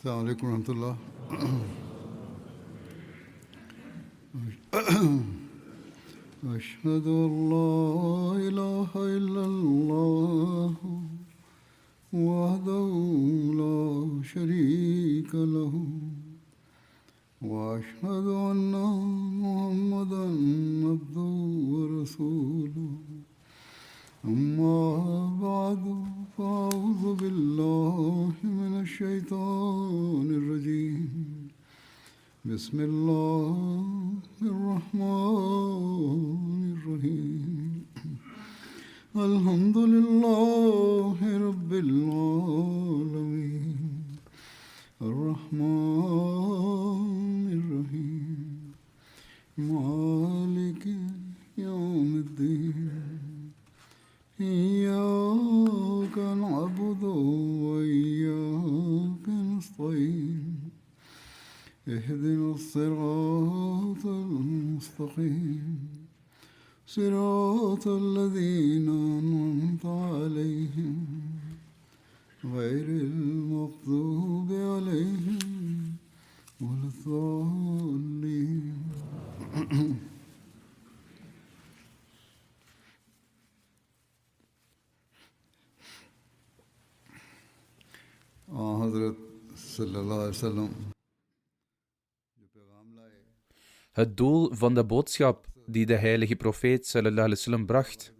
السلام عليكم ورحمة الله. أشهد أن لا إله إلا الله وحده لا شريك له وأشهد أن محمدا عبده ورسوله أما بعد فأعوذ بالله من الشيطان الرجيم بسم الله الرحمن الرحيم الحمد لله رب العالمين الرحمن الرحيم مالك يوم الدين إياك نعبد وإياك نستعين اهدنا الصراط المستقيم صراط الذين أنعمت عليهم غير المغضوب عليهم ولا الضالين. Hazrat sallallahu alaihi wasallam. Het doel van de boodschap die de heilige profeet sallallahu alaihi wasallam bracht,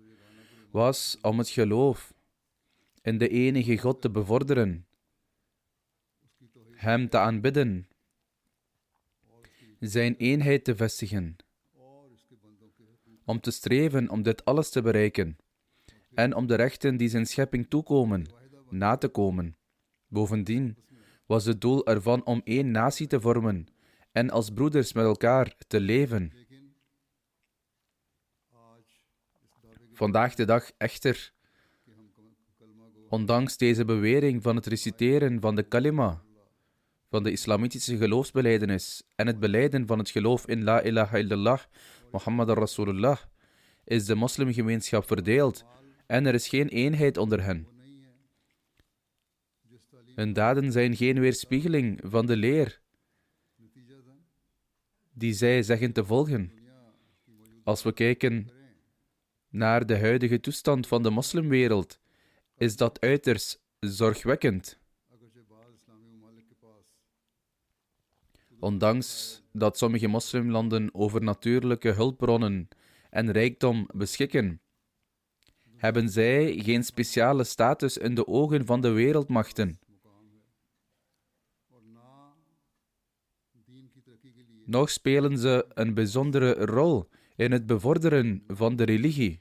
was om het geloof in de enige God te bevorderen, hem te aanbidden, zijn eenheid te vestigen, om te streven om dit alles te bereiken en om de rechten die zijn schepping toekomen, na te komen. Bovendien was het doel ervan om één natie te vormen en als broeders met elkaar te leven. Vandaag de dag echter, ondanks deze bewering van het reciteren van de kalima, van de islamitische geloofsbelijdenis en het belijden van het geloof in La ilaha illallah, Muhammad Rasulullah, is de moslimgemeenschap verdeeld en er is geen eenheid onder hen. Hun daden zijn geen weerspiegeling van de leer die zij zeggen te volgen. Als we kijken naar de huidige toestand van de moslimwereld, is dat uiterst zorgwekkend. Ondanks dat sommige moslimlanden over natuurlijke hulpbronnen en rijkdom beschikken, hebben zij geen speciale status in de ogen van de wereldmachten. Nog spelen ze een bijzondere rol in het bevorderen van de religie.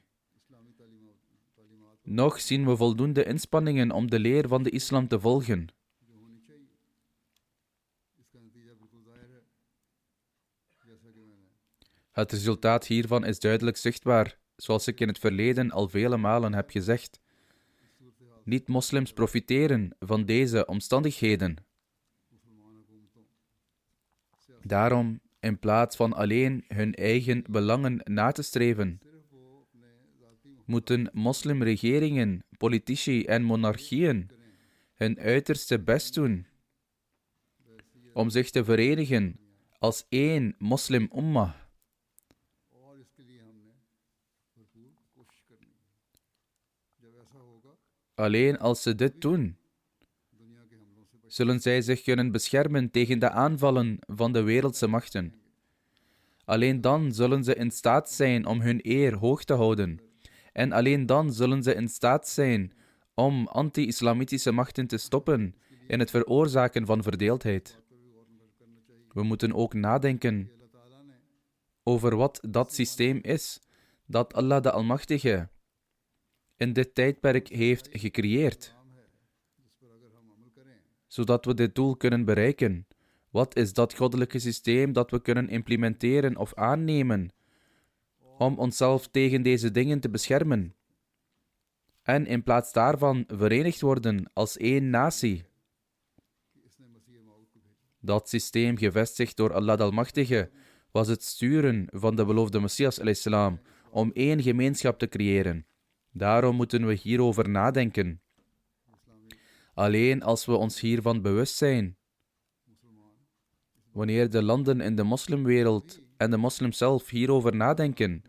Nog zien we voldoende inspanningen om de leer van de islam te volgen. Het resultaat hiervan is duidelijk zichtbaar, zoals ik in het verleden al vele malen heb gezegd. Niet-moslims profiteren van deze omstandigheden. Daarom, in plaats van alleen hun eigen belangen na te streven, moeten moslimregeringen, politici en monarchieën hun uiterste best doen om zich te verenigen als één moslim-ummah. Alleen als ze dit doen, zullen zij zich kunnen beschermen tegen de aanvallen van de wereldse machten. Alleen dan zullen ze in staat zijn om hun eer hoog te houden. En alleen dan zullen ze in staat zijn om anti-islamitische machten te stoppen in het veroorzaken van verdeeldheid. We moeten ook nadenken over wat dat systeem is dat Allah de Almachtige in dit tijdperk heeft gecreëerd, zodat we dit doel kunnen bereiken. Wat is dat goddelijke systeem dat we kunnen implementeren of aannemen om onszelf tegen deze dingen te beschermen en in plaats daarvan verenigd worden als één natie? Dat systeem, gevestigd door Allah de Almachtige, was het sturen van de beloofde Messias a.s. om één gemeenschap te creëren. Daarom moeten we hierover nadenken. Alleen als we ons hiervan bewust zijn, Wanneer de landen in de moslimwereld en de moslims zelf hierover nadenken,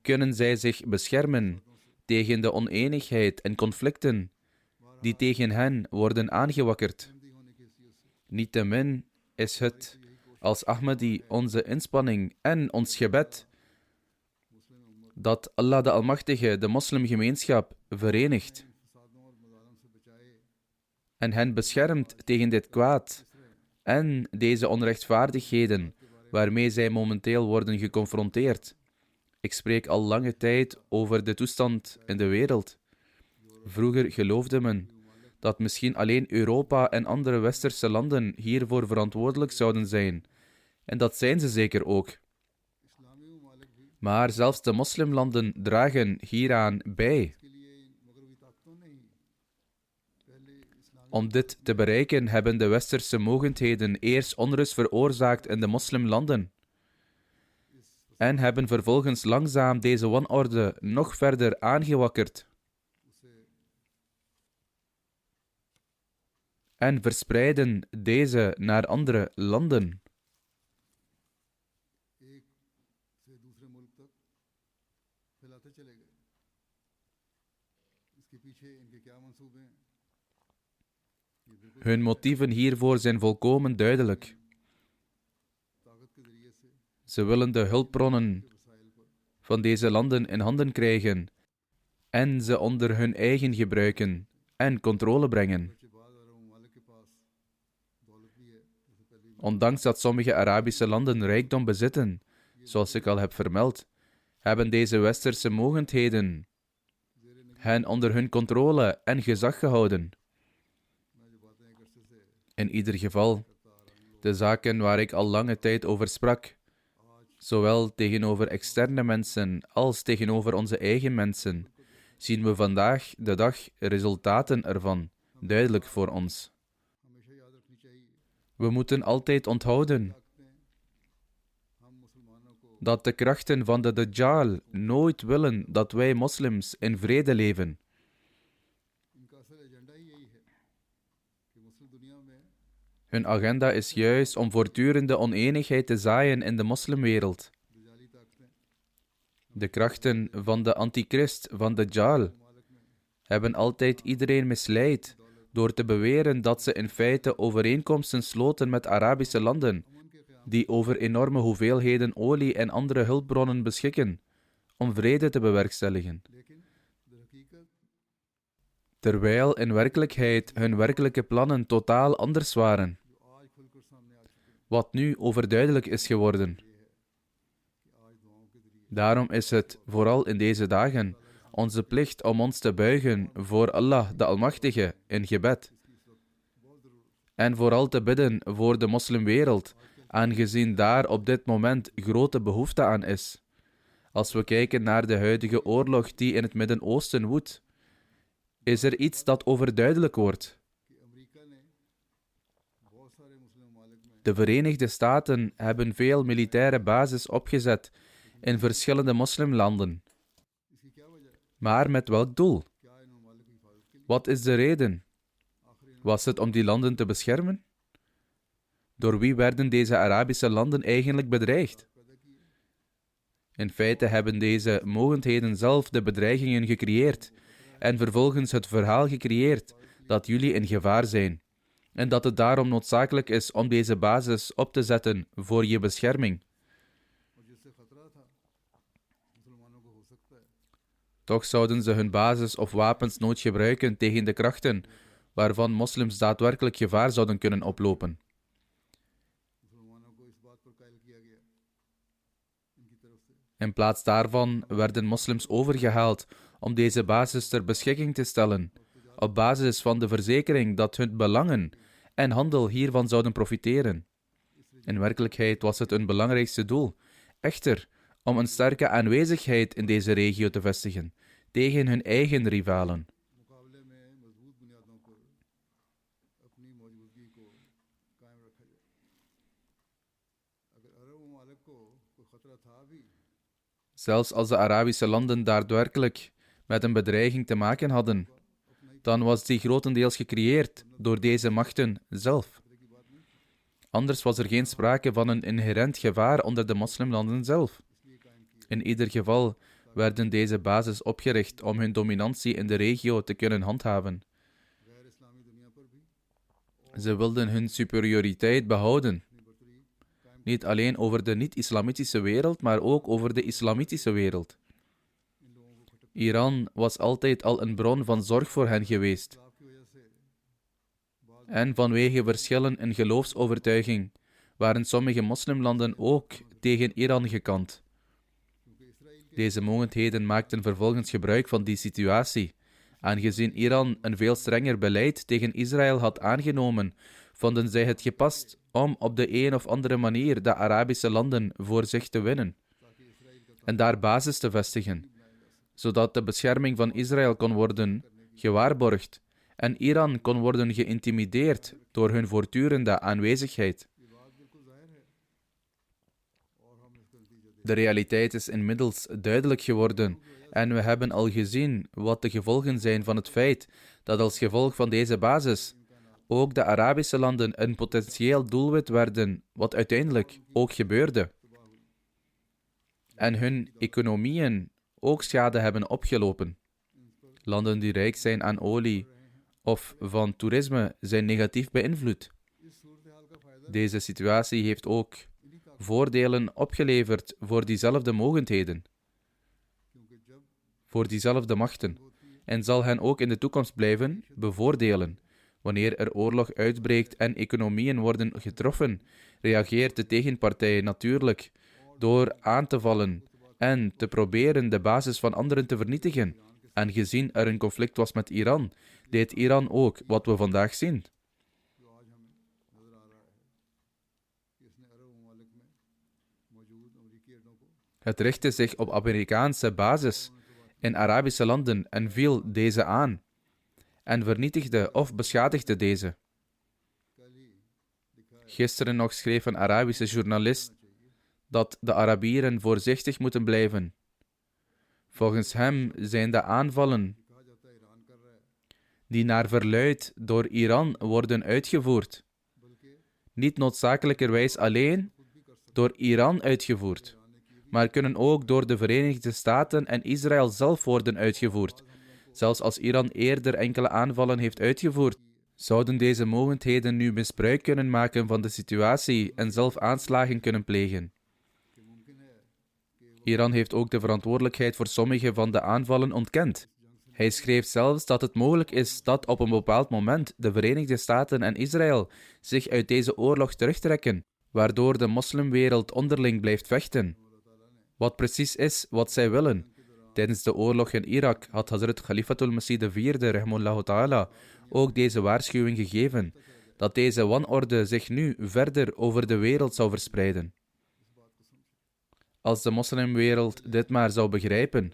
kunnen zij zich beschermen tegen de oneenigheid en conflicten die tegen hen worden aangewakkerd. Niettemin is het als Ahmadi onze inspanning en ons gebed dat Allah de Almachtige de moslimgemeenschap verenigt en hen beschermt tegen dit kwaad en deze onrechtvaardigheden waarmee zij momenteel worden geconfronteerd. Ik spreek al lange tijd over de toestand in de wereld. Vroeger geloofde men dat misschien alleen Europa en andere westerse landen hiervoor verantwoordelijk zouden zijn. En dat zijn ze zeker ook. Maar zelfs de moslimlanden dragen hieraan bij. Om dit te bereiken hebben de westerse mogendheden eerst onrust veroorzaakt in de moslimlanden en hebben vervolgens langzaam deze wanorde nog verder aangewakkerd en verspreiden deze naar andere landen. Hun motieven hiervoor zijn volkomen duidelijk. Ze willen de hulpbronnen van deze landen in handen krijgen en ze onder hun eigen gebruiken en controle brengen. Ondanks dat sommige Arabische landen rijkdom bezitten, zoals ik al heb vermeld, hebben deze westerse mogendheden hen onder hun controle en gezag gehouden. In ieder geval, de zaken waar ik al lange tijd over sprak, zowel tegenover externe mensen als tegenover onze eigen mensen, zien we vandaag de dag resultaten ervan duidelijk voor ons. We moeten altijd onthouden dat de krachten van de Dajjal nooit willen dat wij moslims in vrede leven. Hun agenda is juist om voortdurende oneenigheid te zaaien in de moslimwereld. De krachten van de antichrist van Dajjal hebben altijd iedereen misleid door te beweren dat ze in feite overeenkomsten sloten met Arabische landen, die over enorme hoeveelheden olie en andere hulpbronnen beschikken, om vrede te bewerkstelligen. Terwijl in werkelijkheid hun werkelijke plannen totaal anders waren. Wat nu overduidelijk is geworden. Daarom is het, vooral in deze dagen, onze plicht om ons te buigen voor Allah de Almachtige in gebed. En vooral te bidden voor de moslimwereld, aangezien daar op dit moment grote behoefte aan is. Als we kijken naar de huidige oorlog die in het Midden-Oosten woedt, is er iets dat overduidelijk wordt. De Verenigde Staten hebben veel militaire bases opgezet in verschillende moslimlanden. Maar met welk doel? Wat is de reden? Was het om die landen te beschermen? Door wie werden deze Arabische landen eigenlijk bedreigd? In feite hebben deze mogendheden zelf de bedreigingen gecreëerd en vervolgens het verhaal gecreëerd dat jullie in gevaar zijn en dat het daarom noodzakelijk is om deze basis op te zetten voor je bescherming. Toch zouden ze hun basis of wapens nooit gebruiken tegen de krachten waarvan moslims daadwerkelijk gevaar zouden kunnen oplopen. In plaats daarvan werden moslims overgehaald om deze basis ter beschikking te stellen, op basis van de verzekering dat hun belangen en handel hiervan zouden profiteren. In werkelijkheid was het hun belangrijkste doel, echter, om een sterke aanwezigheid in deze regio te vestigen, tegen hun eigen rivalen. Zelfs als de Arabische landen daadwerkelijk met een bedreiging te maken hadden, dan was die grotendeels gecreëerd door deze machten zelf. Anders was er geen sprake van een inherent gevaar onder de moslimlanden zelf. In ieder geval werden deze bases opgericht om hun dominantie in de regio te kunnen handhaven. Ze wilden hun superioriteit behouden. Niet alleen over de niet-islamitische wereld, maar ook over de islamitische wereld. Iran was altijd al een bron van zorg voor hen geweest. En vanwege verschillen in geloofsovertuiging waren sommige moslimlanden ook tegen Iran gekant. Deze mogendheden maakten vervolgens gebruik van die situatie. Aangezien Iran een veel strenger beleid tegen Israël had aangenomen, vonden zij het gepast om op de een of andere manier de Arabische landen voor zich te winnen en daar basis te vestigen, zodat de bescherming van Israël kon worden gewaarborgd en Iran kon worden geïntimideerd door hun voortdurende aanwezigheid. De realiteit is inmiddels duidelijk geworden en we hebben al gezien wat de gevolgen zijn van het feit dat als gevolg van deze basis ook de Arabische landen een potentieel doelwit werden, wat uiteindelijk ook gebeurde. En hun economieën ook schade hebben opgelopen. Landen die rijk zijn aan olie of van toerisme zijn negatief beïnvloed. Deze situatie heeft ook voordelen opgeleverd voor diezelfde mogendheden, voor diezelfde machten, en zal hen ook in de toekomst blijven bevoordelen. Wanneer er oorlog uitbreekt en economieën worden getroffen, reageert de tegenpartij natuurlijk door aan te vallen en te proberen de basis van anderen te vernietigen. Aangezien er een conflict was met Iran, deed Iran ook wat we vandaag zien. Het richtte zich op Amerikaanse basis in Arabische landen en viel deze aan en vernietigde of beschadigde deze. Gisteren nog schreef een Arabische journalist dat de Arabieren voorzichtig moeten blijven. Volgens hem zijn de aanvallen die naar verluidt door Iran worden uitgevoerd, niet noodzakelijkerwijs alleen door Iran uitgevoerd, maar kunnen ook door de Verenigde Staten en Israël zelf worden uitgevoerd. Zelfs als Iran eerder enkele aanvallen heeft uitgevoerd, zouden deze mogendheden nu misbruik kunnen maken van de situatie en zelf aanslagen kunnen plegen. Iran heeft ook de verantwoordelijkheid voor sommige van de aanvallen ontkend. Hij schreef zelfs dat het mogelijk is dat op een bepaald moment de Verenigde Staten en Israël zich uit deze oorlog terugtrekken, waardoor de moslimwereld onderling blijft vechten. Wat precies is wat zij willen. Tijdens de oorlog in Irak had Hazrat Khalifatul Masih IV, rahimahullah ta'ala, ook deze waarschuwing gegeven, dat deze wanorde zich nu verder over de wereld zou verspreiden. Als de moslimwereld dit maar zou begrijpen.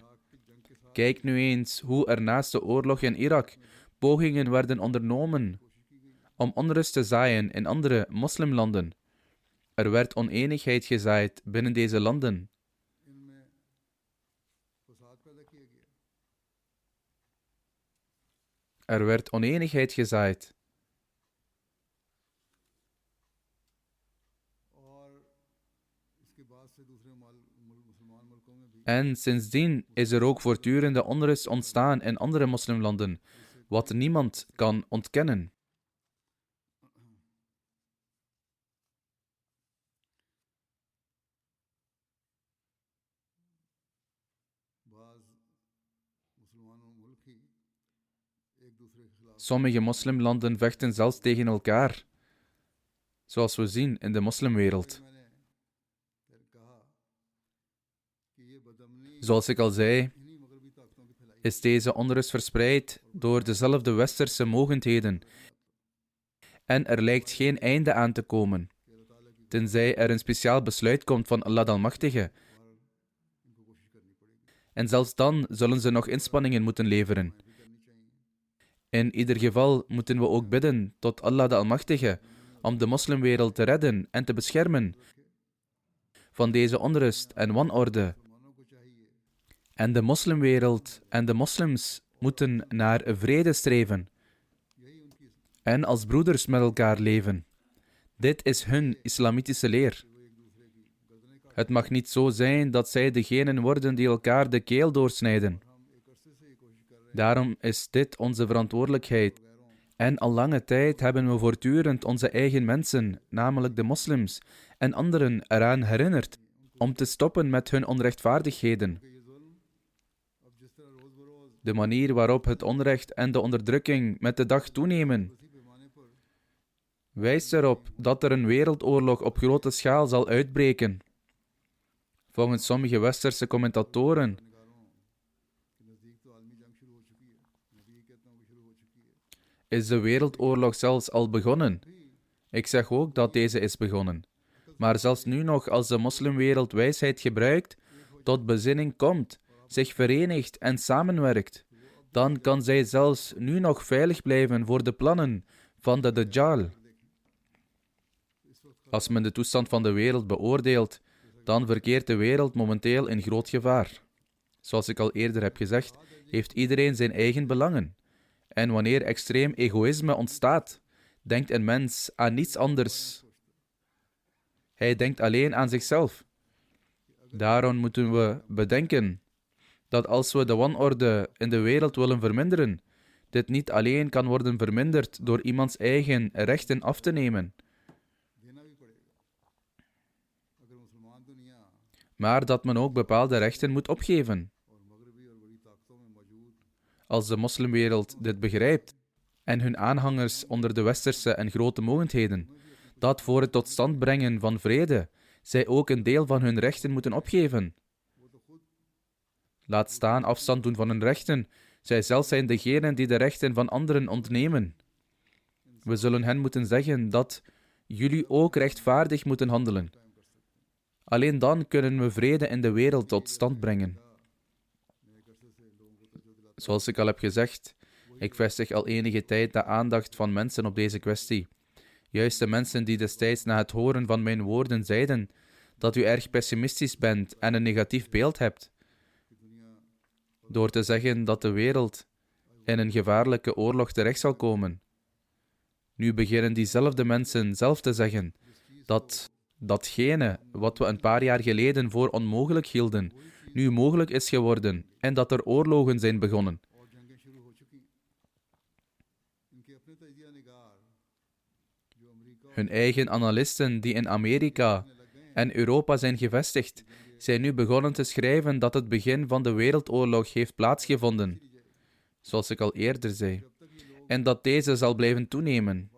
Kijk nu eens hoe er naast de oorlog in Irak pogingen werden ondernomen om onrust te zaaien in andere moslimlanden. Er werd oneenigheid gezaaid binnen deze landen. Er werd oneenigheid gezaaid. En sindsdien is er ook voortdurende onrust ontstaan in andere moslimlanden, wat niemand kan ontkennen. Sommige moslimlanden vechten zelfs tegen elkaar, zoals we zien in de moslimwereld. Zoals ik al zei, is deze onrust verspreid door dezelfde westerse mogendheden. En er lijkt geen einde aan te komen, tenzij er een speciaal besluit komt van Allah de Almachtige. En zelfs dan zullen ze nog inspanningen moeten leveren. In ieder geval moeten we ook bidden tot Allah de Almachtige om de moslimwereld te redden en te beschermen van deze onrust en wanorde. En de moslimwereld en de moslims moeten naar vrede streven en als broeders met elkaar leven. Dit is hun islamitische leer. Het mag niet zo zijn dat zij degenen worden die elkaar de keel doorsnijden. Daarom is dit onze verantwoordelijkheid. En al lange tijd hebben we voortdurend onze eigen mensen, namelijk de moslims, en anderen eraan herinnerd om te stoppen met hun onrechtvaardigheden. De manier waarop het onrecht en de onderdrukking met de dag toenemen, wijst erop dat er een wereldoorlog op grote schaal zal uitbreken. Volgens sommige westerse commentatoren is de wereldoorlog zelfs al begonnen. Ik zeg ook dat deze is begonnen. Maar zelfs nu nog, als de moslimwereld wijsheid gebruikt, tot bezinning komt, zich verenigt en samenwerkt, dan kan zij zelfs nu nog veilig blijven voor de plannen van de Dajjal. Als men de toestand van de wereld beoordeelt, dan verkeert de wereld momenteel in groot gevaar. Zoals ik al eerder heb gezegd, heeft iedereen zijn eigen belangen. En wanneer extreem egoïsme ontstaat, denkt een mens aan niets anders. Hij denkt alleen aan zichzelf. Daarom moeten we bedenken dat als we de wanorde in de wereld willen verminderen, dit niet alleen kan worden verminderd door iemands eigen rechten af te nemen, maar dat men ook bepaalde rechten moet opgeven. Als de moslimwereld dit begrijpt en hun aanhangers onder de westerse en grote mogendheden, dat voor het tot stand brengen van vrede, zij ook een deel van hun rechten moeten opgeven. Laat staan afstand doen van hun rechten, zij zelf zijn degenen die de rechten van anderen ontnemen. We zullen hen moeten zeggen dat jullie ook rechtvaardig moeten handelen. Alleen dan kunnen we vrede in de wereld tot stand brengen. Zoals ik al heb gezegd, ik vestig al enige tijd de aandacht van mensen op deze kwestie. Juist de mensen die destijds na het horen van mijn woorden zeiden dat u erg pessimistisch bent en een negatief beeld hebt. Door te zeggen dat de wereld in een gevaarlijke oorlog terecht zal komen. Nu beginnen diezelfde mensen zelf te zeggen dat datgene wat we een paar jaar geleden voor onmogelijk hielden, nu mogelijk is geworden en dat er oorlogen zijn begonnen. Hun eigen analisten die in Amerika en Europa zijn gevestigd, zijn nu begonnen te schrijven dat het begin van de wereldoorlog heeft plaatsgevonden, zoals ik al eerder zei, en dat deze zal blijven toenemen.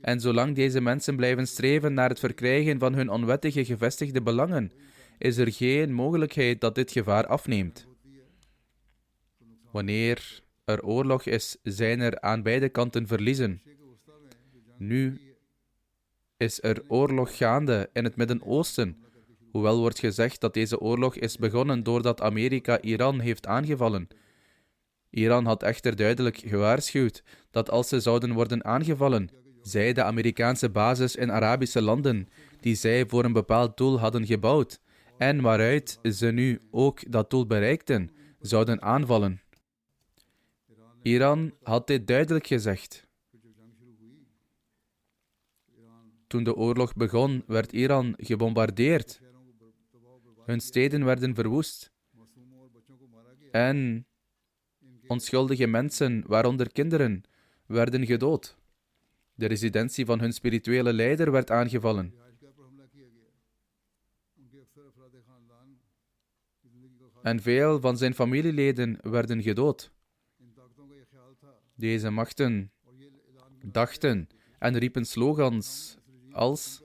En zolang deze mensen blijven streven naar het verkrijgen van hun onwettige gevestigde belangen, is er geen mogelijkheid dat dit gevaar afneemt. Wanneer er oorlog is, zijn er aan beide kanten verliezen. Nu is er oorlog gaande in het Midden-Oosten, hoewel wordt gezegd dat deze oorlog is begonnen doordat Amerika Iran heeft aangevallen. Iran had echter duidelijk gewaarschuwd dat als ze zouden worden aangevallen, zij de Amerikaanse basis in Arabische landen, die zij voor een bepaald doel hadden gebouwd, en waaruit ze nu ook dat doel bereikten, zouden aanvallen. Iran had dit duidelijk gezegd. Toen de oorlog begon, werd Iran gebombardeerd. Hun steden werden verwoest. En onschuldige mensen, waaronder kinderen, werden gedood. De residentie van hun spirituele leider werd aangevallen. En veel van zijn familieleden werden gedood. Deze machten dachten en riepen slogans als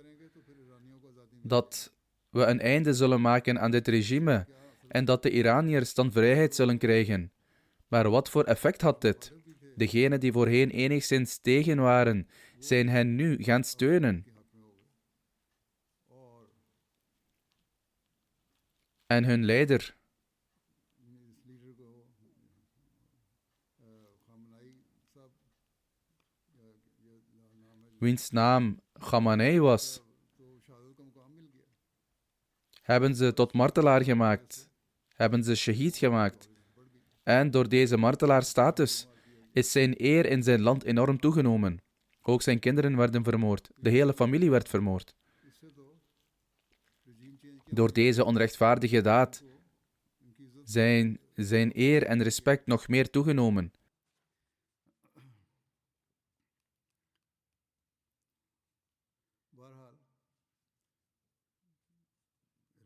dat we een einde zullen maken aan dit regime en dat de Iraniërs dan vrijheid zullen krijgen. Maar wat voor effect had dit? Degenen die voorheen enigszins tegen waren, zijn hen nu gaan steunen. En hun leider, wiens naam Khamenei was, hebben ze tot martelaar gemaakt, hebben ze shaheed gemaakt. En door deze martelaarstatus is zijn eer in zijn land enorm toegenomen. Ook zijn kinderen werden vermoord. De hele familie werd vermoord. Door deze onrechtvaardige daad zijn zijn eer en respect nog meer toegenomen. बहरहाल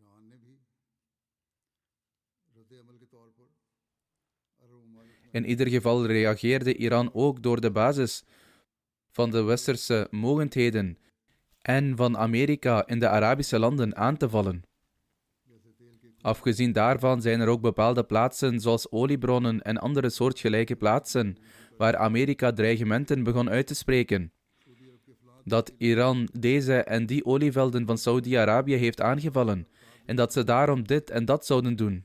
ईरान ने भी रद्द अमल के तौर पर अरब ममालिक में In ieder geval reageerde Iran ook door de basis van de westerse mogendheden en van Amerika in de Arabische landen aan te vallen. Afgezien daarvan zijn er ook bepaalde plaatsen, zoals oliebronnen en andere soortgelijke plaatsen, waar Amerika dreigementen begon uit te spreken. Dat Iran deze en die olievelden van Saudi-Arabië heeft aangevallen en dat ze daarom dit en dat zouden doen.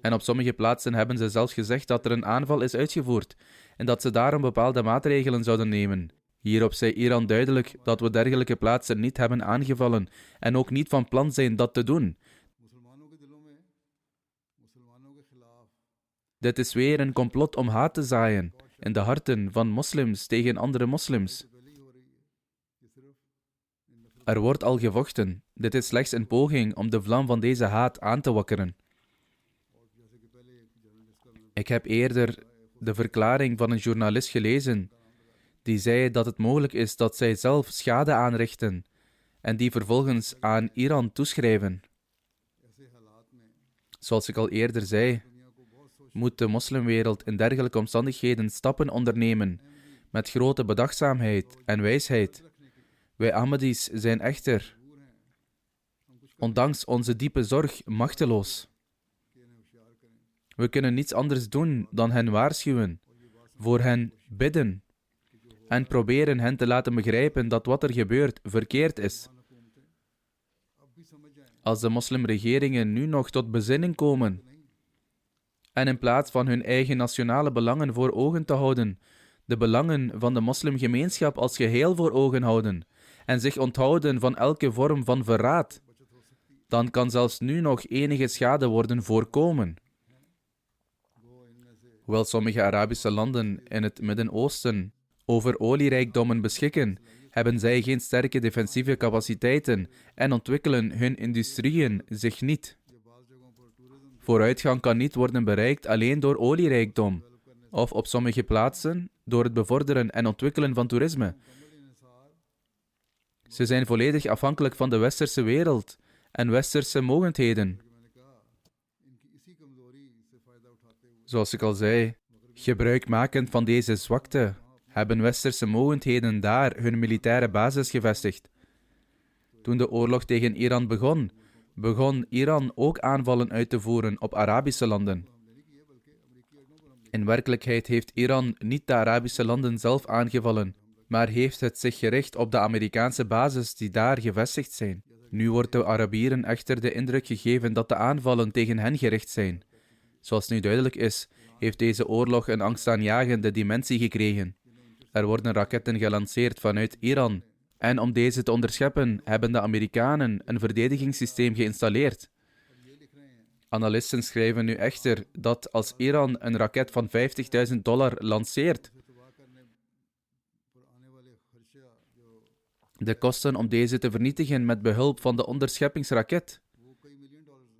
En op sommige plaatsen hebben ze zelfs gezegd dat er een aanval is uitgevoerd en dat ze daarom bepaalde maatregelen zouden nemen. Hierop zei Iran duidelijk dat we dergelijke plaatsen niet hebben aangevallen en ook niet van plan zijn dat te doen. मुसलमानों के दिलों में मुसलमानों के खिलाफ Dit is weer een complot om haat te zaaien in de harten van moslims tegen andere moslims. पहले ही हो रही है ये सिर्फ इन नफरत Er wordt al gevochten. Dit is slechts een poging om de vlam van deze haat aan te wakkeren. और जैसे कि पहले एक जर्नलिस्ट का मैंने Ik heb eerder de verklaring van een journalist gelezen die zei dat het mogelijk is dat zij zelf schade aanrichten en die vervolgens aan Iran toeschrijven. ऐसे हालात में Zoals ik al eerder zei, दुनिया को बहुत सोच moet de moslimwereld in dergelijke omstandigheden stappen ondernemen met grote bedachtzaamheid en wijsheid. Wij Ahmadis zijn echter, ondanks onze diepe zorg, machteloos. के इन्हें होशियार करें We kunnen niets anders doen dan hen waarschuwen, voor hen bidden en proberen hen te laten begrijpen dat wat er gebeurt verkeerd is. हुकूमतें अब भी समझ जाएं Als de moslimregeringen nu nog tot bezinning komen en in plaats van hun eigen nationale belangen voor ogen te houden, de belangen van de moslimgemeenschap als geheel voor ogen houden en zich onthouden van elke vorm van verraad, dan kan zelfs nu nog enige schade worden voorkomen. Hoewel sommige Arabische landen in het Midden-Oosten over olierijkdommen beschikken, hebben zij geen sterke defensieve capaciteiten en ontwikkelen hun industrieën zich niet. Vooruitgang kan niet worden bereikt alleen door olierijkdom, of op sommige plaatsen door het bevorderen en ontwikkelen van toerisme. Ze zijn volledig afhankelijk van de westerse wereld en westerse mogendheden. मैंने कहा इनकी इसी कमजोरी से फायदा उठाते हुए Zoals ik al zei, gebruikmakend van deze zwakte hebben westerse mogendheden daar hun militaire basis gevestigd. Toen de oorlog tegen Iran begon Iran ook aanvallen uit te voeren op Arabische landen. In werkelijkheid heeft Iran niet de Arabische landen zelf aangevallen, maar heeft het zich gericht op de Amerikaanse bases die daar gevestigd zijn. Nu wordt de Arabieren echter de indruk gegeven dat de aanvallen tegen hen gericht zijn. Zoals nu duidelijk is, heeft deze oorlog een angstaanjagende dimensie gekregen. Er worden raketten gelanceerd vanuit Iran. En om deze te onderscheppen, hebben de Amerikanen een verdedigingssysteem geïnstalleerd. Analisten schrijven nu echter dat als Iran een raket van $50.000 lanceert, पर आने वाले खर्चा जो de kosten om deze te vernietigen met behulp van de onderscheppingsraket वो कई million dollar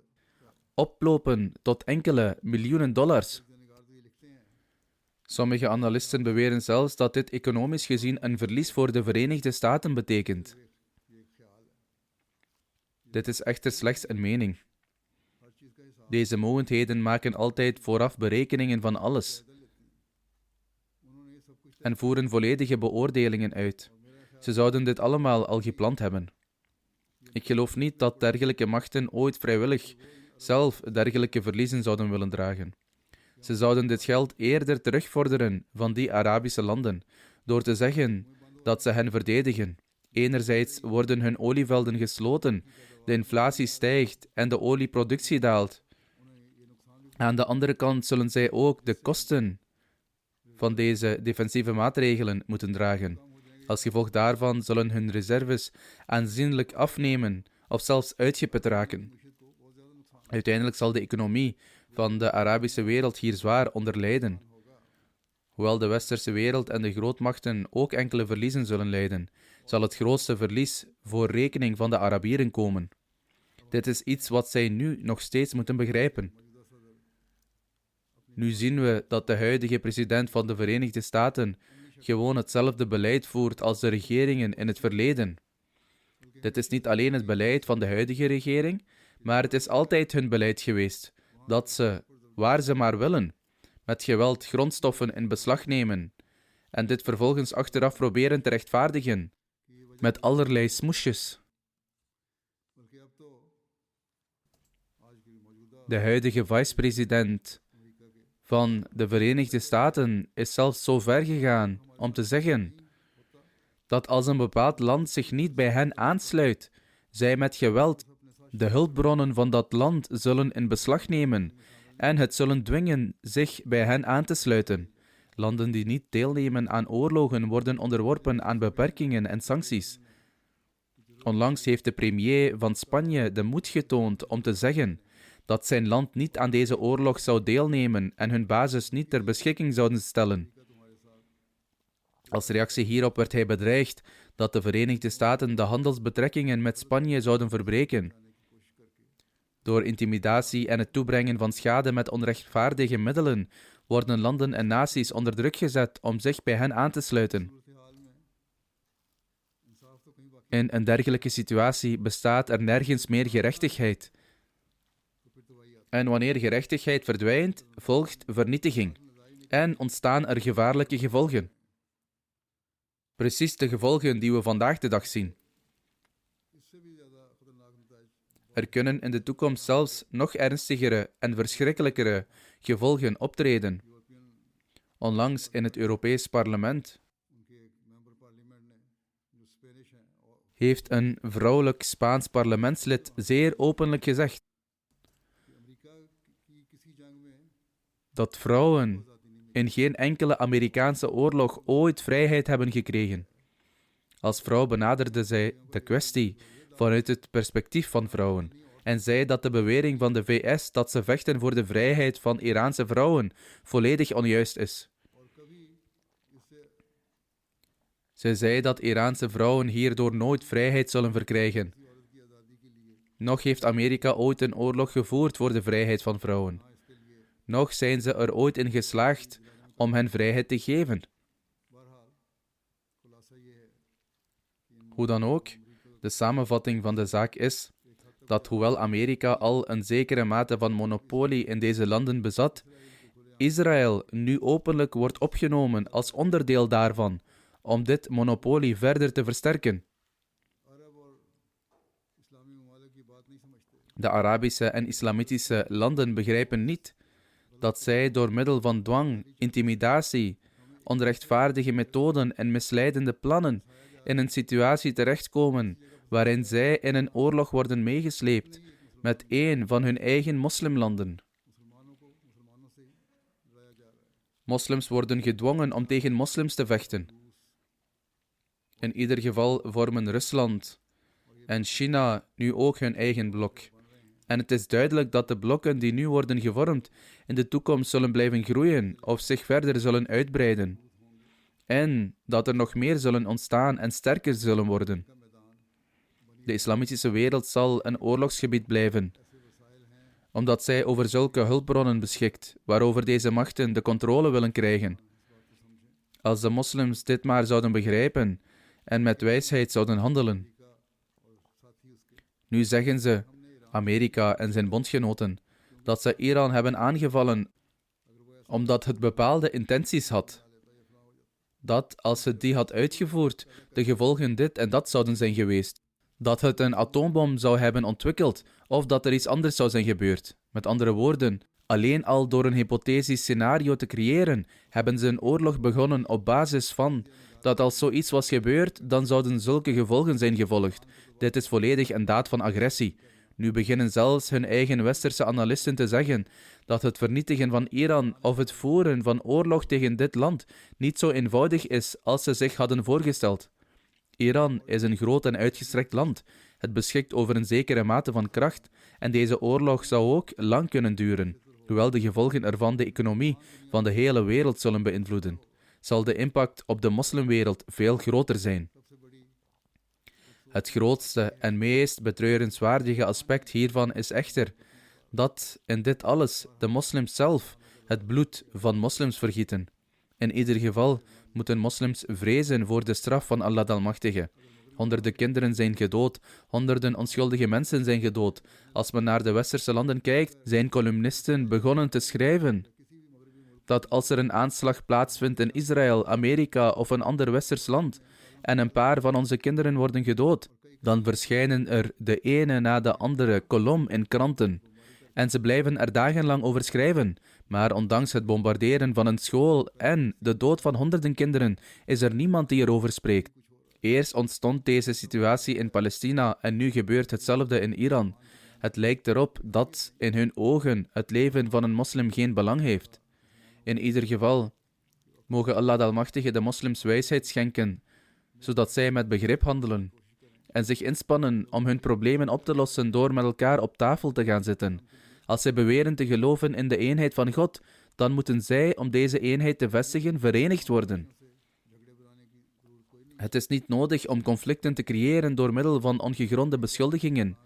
oplopen tot enkele miljoenen dollars. निगार तो ये लिखते हैं Sommige analisten beweren zelfs dat dit economisch gezien een verlies voor de Verenigde Staten betekent. ये एक ख्याल है Dit is echter slechts een mening. हर चीज़ का हिसाब Deze mogendheden maken altijd vooraf berekeningen van alles उन्होंने ये सब कुछ en voeren volledige beoordelingen uit. Ze zouden dit allemaal al gepland hebben. Ik geloof niet dat dergelijke machten ooit vrijwillig zelf dergelijke verliezen zouden willen dragen. Ze zouden dit geld eerder terugvorderen van die Arabische landen, door te zeggen dat ze hen verdedigen. Enerzijds worden hun olievelden gesloten, de inflatie stijgt en de olieproductie daalt. Aan de andere kant zullen zij ook de kosten van deze defensieve maatregelen moeten dragen. Als gevolg daarvan zullen hun reserves aanzienlijk afnemen of zelfs uitgeput raken. Uiteindelijk zal de economie van de Arabische wereld hier zwaar onder lijden. Hoewel de westerse wereld en de grootmachten ook enkele verliezen zullen lijden, zal het grootste verlies voor rekening van de Arabieren komen. Dit is iets wat zij nu nog steeds moeten begrijpen. Nu zien we dat de huidige president van de Verenigde Staten gewoon hetzelfde beleid voert als de regeringen in het verleden. Dit is niet alleen het beleid van de huidige regering, maar het is altijd hun beleid geweest, dat ze, waar ze maar willen, met geweld grondstoffen in beslag nemen en dit vervolgens achteraf proberen te rechtvaardigen, met allerlei smoesjes. De huidige vice-president van de Verenigde Staten is zelfs zo ver gegaan om te zeggen dat als een bepaald land zich niet bij hen aansluit, zij met geweld de hulpbronnen van dat land zullen in beslag nemen en het zullen dwingen zich bij hen aan te sluiten. Landen die niet deelnemen aan oorlogen worden onderworpen aan beperkingen en sancties. Onlangs heeft de premier van Spanje de moed getoond om te zeggen dat zijn land niet aan deze oorlog zou deelnemen en hun bases niet ter beschikking zouden stellen. Als reactie hierop werd hij bedreigd dat de Verenigde Staten de handelsbetrekkingen met Spanje zouden verbreken. Door intimidatie en het toebrengen van schade met onrechtvaardige middelen worden landen en naties onder druk gezet om zich bij hen aan te sluiten. In een dergelijke situatie bestaat er nergens meer gerechtigheid. En wanneer gerechtigheid verdwijnt, volgt vernietiging en ontstaan er gevaarlijke gevolgen. Precies de gevolgen die we vandaag de dag zien. Er kunnen in de toekomst zelfs nog ernstigere en verschrikkelijkere gevolgen optreden. Onlangs in het Europees Parlement heeft een vrouwelijk Spaans parlementslid zeer openlijk gezegd dat vrouwen in geen enkele Amerikaanse oorlog ooit vrijheid hebben gekregen. Als vrouw benaderde zij de kwestie vanuit het perspectief van vrouwen en zei dat de bewering van de VS dat ze vechten voor de vrijheid van Iraanse vrouwen volledig onjuist is. Zij zei dat Iraanse vrouwen hierdoor nooit vrijheid zullen verkrijgen. Nog heeft Amerika ooit een oorlog gevoerd voor de vrijheid van vrouwen. Nog zijn ze er ooit in geslaagd om hen vrijheid te geven. Hoe dan ook, de samenvatting van de zaak is dat hoewel Amerika al een zekere mate van monopolie in deze landen bezat, Israël nu openlijk wordt opgenomen als onderdeel daarvan, om dit monopolie verder te versterken. De Arabische en Islamitische landen begrijpen niet dat zij door middel van dwang, intimidatie, onrechtvaardige methoden en misleidende plannen in een situatie terechtkomen waarin zij in een oorlog worden meegesleept met één van hun eigen moslimlanden. Moslims worden gedwongen om tegen moslims te vechten. In ieder geval vormen Rusland en China nu ook hun eigen blok. En het is duidelijk dat de blokken die nu worden gevormd in de toekomst zullen blijven groeien of zich verder zullen uitbreiden. En dat er nog meer zullen ontstaan en sterker zullen worden. De islamitische wereld zal een oorlogsgebied blijven, omdat zij over zulke hulpbronnen beschikt, waarover deze machten de controle willen krijgen. Als de moslims dit maar zouden begrijpen en met wijsheid zouden handelen. Nu zeggen ze, Amerika en zijn bondgenoten, dat ze Iran hebben aangevallen omdat het bepaalde intenties had. Dat, als het die had uitgevoerd, de gevolgen dit en dat zouden zijn geweest. Dat het een atoombom zou hebben ontwikkeld, of dat er iets anders zou zijn gebeurd. Met andere woorden, alleen al door een hypothetisch scenario te creëren, hebben ze een oorlog begonnen op basis van dat als zoiets was gebeurd, dan zouden zulke gevolgen zijn gevolgd. Dit is volledig een daad van agressie. Nu beginnen zelfs hun eigen westerse analisten te zeggen dat het vernietigen van Iran of het voeren van oorlog tegen dit land niet zo eenvoudig is als ze zich hadden voorgesteld. Iran is een groot en uitgestrekt land. Het beschikt over een zekere mate van kracht en deze oorlog zou ook lang kunnen duren. Hoewel de gevolgen ervan de economie van de hele wereld zullen beïnvloeden, zal de impact op de moslimwereld veel groter zijn. Het grootste en meest betreurenswaardige aspect hiervan is echter dat in dit alles de moslims zelf het bloed van moslims vergieten. In ieder geval moeten moslims vrezen voor de straf van Allah de Almachtige. Honderden kinderen zijn gedood, honderden onschuldige mensen zijn gedood. Als men naar de westerse landen kijkt, zijn columnisten begonnen te schrijven dat als er een aanslag plaatsvindt in Israël, Amerika of een ander westers land en een paar van onze kinderen worden gedood, dan verschijnen er de ene na de andere kolom in kranten. En ze blijven er dagenlang over schrijven. Maar ondanks het bombarderen van een school en de dood van honderden kinderen, is er niemand die erover spreekt. Eerst ontstond deze situatie in Palestina en nu gebeurt hetzelfde in Iran. Het lijkt erop dat in hun ogen het leven van een moslim geen belang heeft. In ieder geval, mogen Allah de Almachtige de moslims wijsheid schenken, zodat zij met begrip handelen en zich inspannen om hun problemen op te lossen door met elkaar op tafel te gaan zitten. Als zij beweren te geloven in de eenheid van God, dan moeten zij, om deze eenheid te vestigen, verenigd worden. Het is niet nodig om conflicten te creëren door middel van ongegronde beschuldigingen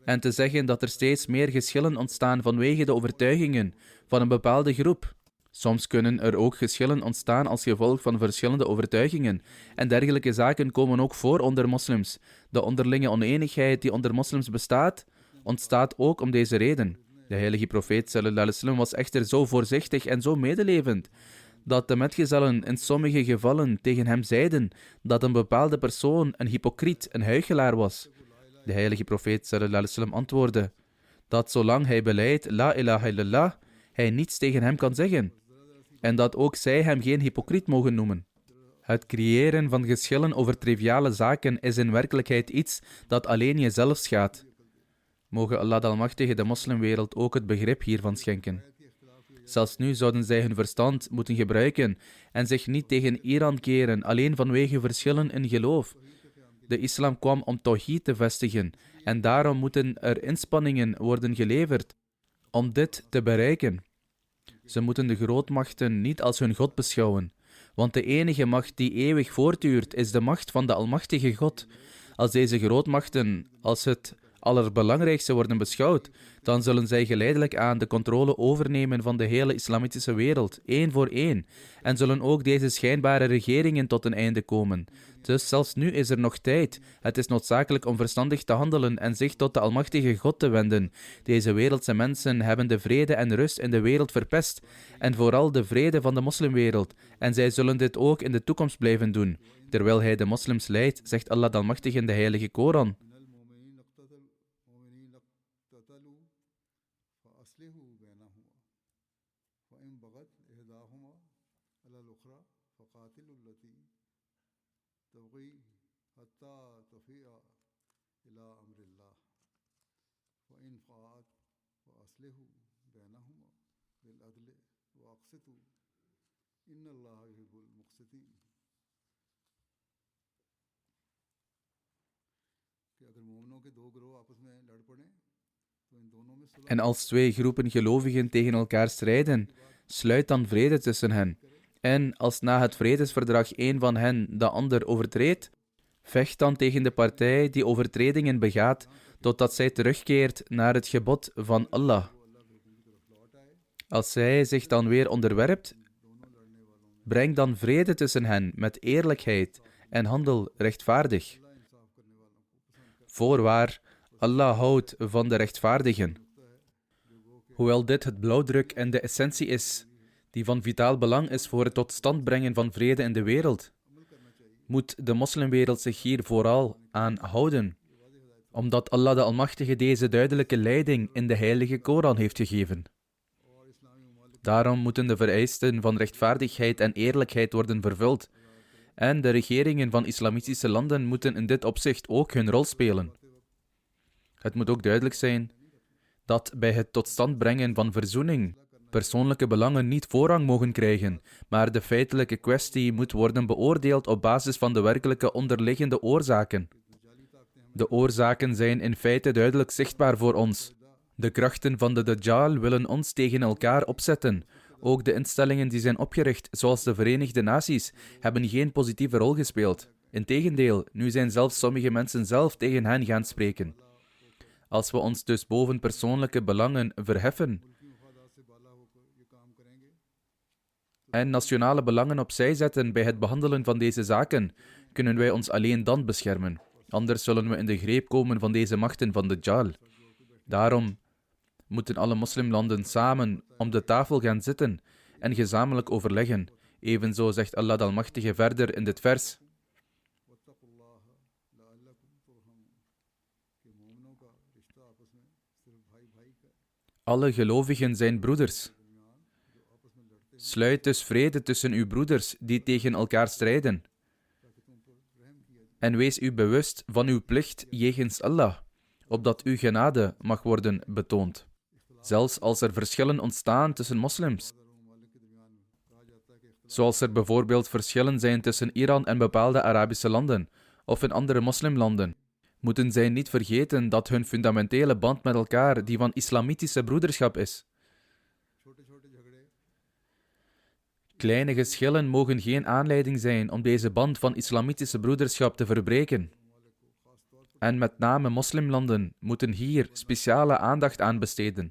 en te zeggen dat er steeds meer geschillen ontstaan vanwege de overtuigingen van een bepaalde groep. Soms kunnen er ook geschillen ontstaan als gevolg van verschillende overtuigingen. En dergelijke zaken komen ook voor onder moslims. De onderlinge oneenigheid die onder moslims bestaat, ontstaat ook om deze reden. De heilige profeet sallallahu alaihi wasallam was echter zo voorzichtig en zo medelevend, dat de metgezellen in sommige gevallen tegen hem zeiden dat een bepaalde persoon een hypocriet, een huichelaar was. De heilige profeet sallallahu alaihi wasallam antwoordde dat zolang hij belijdt la ilaha illallah, hij niets tegen hem kan zeggen. En dat ook zij hem geen hypocriet mogen noemen. Het creëren van geschillen over triviale zaken is in werkelijkheid iets dat alleen jezelf schaadt. Mogen Allah de Almachtige de moslimwereld ook het begrip hiervan schenken. Zelfs nu zouden zij hun verstand moeten gebruiken en zich niet tegen Iran keren, alleen vanwege verschillen in geloof. De islam kwam om tawhid te vestigen en daarom moeten er inspanningen worden geleverd om dit te bereiken. Ze moeten de grootmachten niet als hun God beschouwen, want de enige macht die eeuwig voortduurt is de macht van de Almachtige God. Als deze grootmachten als het allerbelangrijkste worden beschouwd, dan zullen zij geleidelijk aan de controle overnemen van de hele islamitische wereld, één voor één, en zullen ook deze schijnbare regeringen tot een einde komen. Dus zelfs nu is er nog tijd. Het is noodzakelijk om verstandig te handelen en zich tot de Almachtige God te wenden. Deze wereldse mensen hebben de vrede en rust in de wereld verpest, en vooral de vrede van de moslimwereld, en zij zullen dit ook in de toekomst blijven doen. Terwijl hij de moslims leidt, zegt Allah de Almachtige in de heilige Koran: En als twee groepen gelovigen tegen elkaar strijden, sluit dan vrede tussen hen. En als na het vredesverdrag een van hen de ander overtreedt, vecht dan tegen de partij die overtredingen begaat, totdat zij terugkeert naar het gebod van Allah. Als zij zich dan weer onderwerpt, breng dan vrede tussen hen met eerlijkheid en handel rechtvaardig. Voorwaar, Allah houdt van de rechtvaardigen. Hoewel dit het blauwdruk en de essentie is, die van vitaal belang is voor het tot stand brengen van vrede in de wereld, moet de moslimwereld zich hier vooral aan houden, omdat Allah de Almachtige deze duidelijke leiding in de heilige Koran heeft gegeven. Daarom moeten de vereisten van rechtvaardigheid en eerlijkheid worden vervuld, en de regeringen van islamitische landen moeten in dit opzicht ook hun rol spelen. Het moet ook duidelijk zijn dat bij het tot stand brengen van verzoening persoonlijke belangen niet voorrang mogen krijgen, maar de feitelijke kwestie moet worden beoordeeld op basis van de werkelijke onderliggende oorzaken. De oorzaken zijn in feite duidelijk zichtbaar voor ons. De krachten van de Dajjal willen ons tegen elkaar opzetten. Ook de instellingen die zijn opgericht, zoals de Verenigde Naties, hebben geen positieve rol gespeeld. Integendeel, nu zijn zelfs sommige mensen zelf tegen hen gaan spreken. Als we ons dus boven persoonlijke belangen verheffen en nationale belangen opzij zetten bij het behandelen van deze zaken, kunnen wij ons alleen dan beschermen. Anders zullen we in de greep komen van deze machten van Dajjal. Daarom moeten alle moslimlanden samen om de tafel gaan zitten en gezamenlijk overleggen. Evenzo zegt Allah de Almachtige verder in dit vers: alle gelovigen zijn broeders. Sluit dus vrede tussen uw broeders die tegen elkaar strijden. En wees u bewust van uw plicht jegens Allah, opdat uw genade mag worden betoond. Zelfs als er verschillen ontstaan tussen moslims. Zoals er bijvoorbeeld verschillen zijn tussen Iran en bepaalde Arabische landen, of in andere moslimlanden, moeten zij niet vergeten dat hun fundamentele band met elkaar die van islamitische broederschap is. Kleine geschillen mogen geen aanleiding zijn om deze band van islamitische broederschap te verbreken. En met name moslimlanden moeten hier speciale aandacht aan besteden.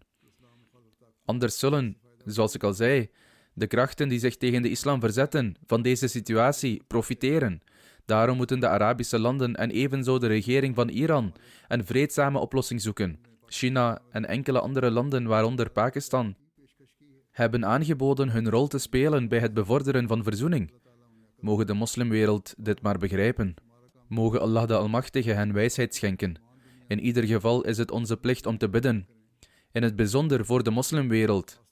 Anders zullen, zoals ik al zei, de krachten die zich tegen de islam verzetten van deze situatie profiteren. Daarom moeten de Arabische landen en evenzo de regering van Iran een vreedzame oplossing zoeken. China en enkele andere landen, waaronder Pakistan, hebben aangeboden hun rol te spelen bij het bevorderen van verzoening. Mogen de moslimwereld dit maar begrijpen. Mogen Allah de Almachtige hen wijsheid schenken. In ieder geval is het onze plicht om te bidden. In het bijzonder voor de moslimwereld.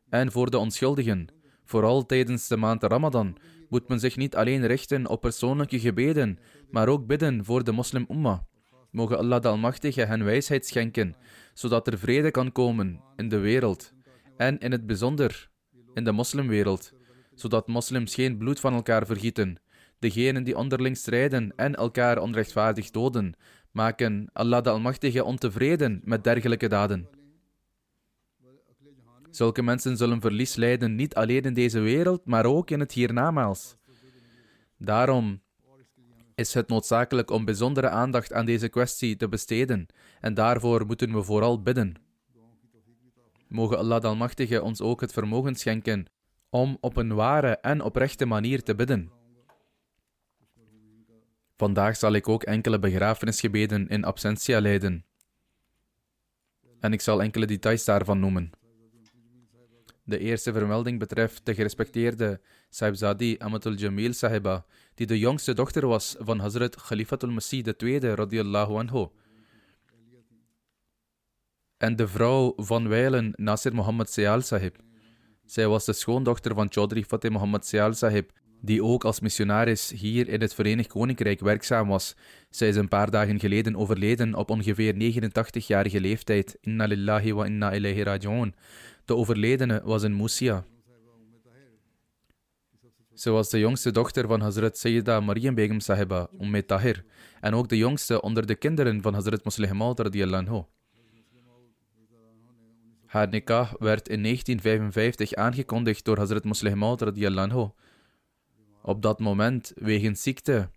En voor de onschuldigen. Vooral tijdens de maand Ramadan moet men zich niet alleen richten op persoonlijke gebeden, maar ook bidden voor de moslim-umma. Mogen Allah de Almachtige hen wijsheid schenken, zodat er vrede kan komen in de wereld. En in het bijzonder in de moslimwereld, zodat moslims geen bloed van elkaar vergieten. Degenen die onderling strijden en elkaar onrechtvaardig doden, maken Allah de Almachtige ontevreden met dergelijke daden. Zulke mensen zullen verlies lijden, niet alleen in deze wereld, maar ook in het hiernamaals. Daarom is het noodzakelijk om bijzondere aandacht aan deze kwestie te besteden, en daarvoor moeten we vooral bidden. Mogen Allah de Almachtige ons ook het vermogen schenken om op een ware en oprechte manier te bidden. Vandaag zal ik ook enkele begrafenisgebeden in absentia leiden. En ik zal enkele details daarvan noemen. De eerste vermelding betreft de gerespecteerde Sahibzadi Amatul Jamil Sahiba, die de jongste dochter was van Hazrat Khalifatul Masih II radiyallahu anhu. En de vrouw van wijlen Nasir Muhammad Sial Sahib. Zij was de schoondochter van Chaudhry Fateh Muhammad Sial Sahib, die ook als missionaris hier in het Verenigd Koninkrijk werkzaam was. Zij is een paar dagen geleden overleden op ongeveer 89-jarige leeftijd. Inna lillahi wa inna ilayhi raji'un. De overledene was in Musia. Ze was de jongste dochter van Hazrat Sayyida Maryam Begum Sahiba, Tahir, en ook de jongste onder de kinderen van Hazrat Musleh Maud radiyallahu anhu. Haar nikah werd in 1955 aangekondigd door Hazrat Musleh Maud radiyallahu anhu. Op dat moment, wegens ziekte,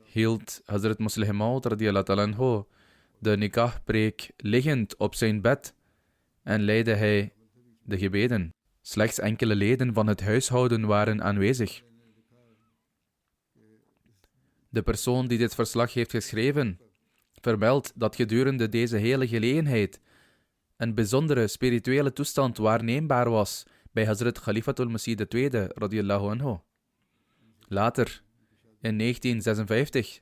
hield Hazrat Musleh Maud radiyallahu anhu de nikahpreek liggend op zijn bed en leidde hij de gebeden. Slechts enkele leden van het huishouden waren aanwezig. De persoon die dit verslag heeft geschreven, vermeldt dat gedurende deze hele gelegenheid een bijzondere spirituele toestand waarneembaar was bij Hazrat Khalifatul Masih II radiyallahu anhu. Later, in 1956,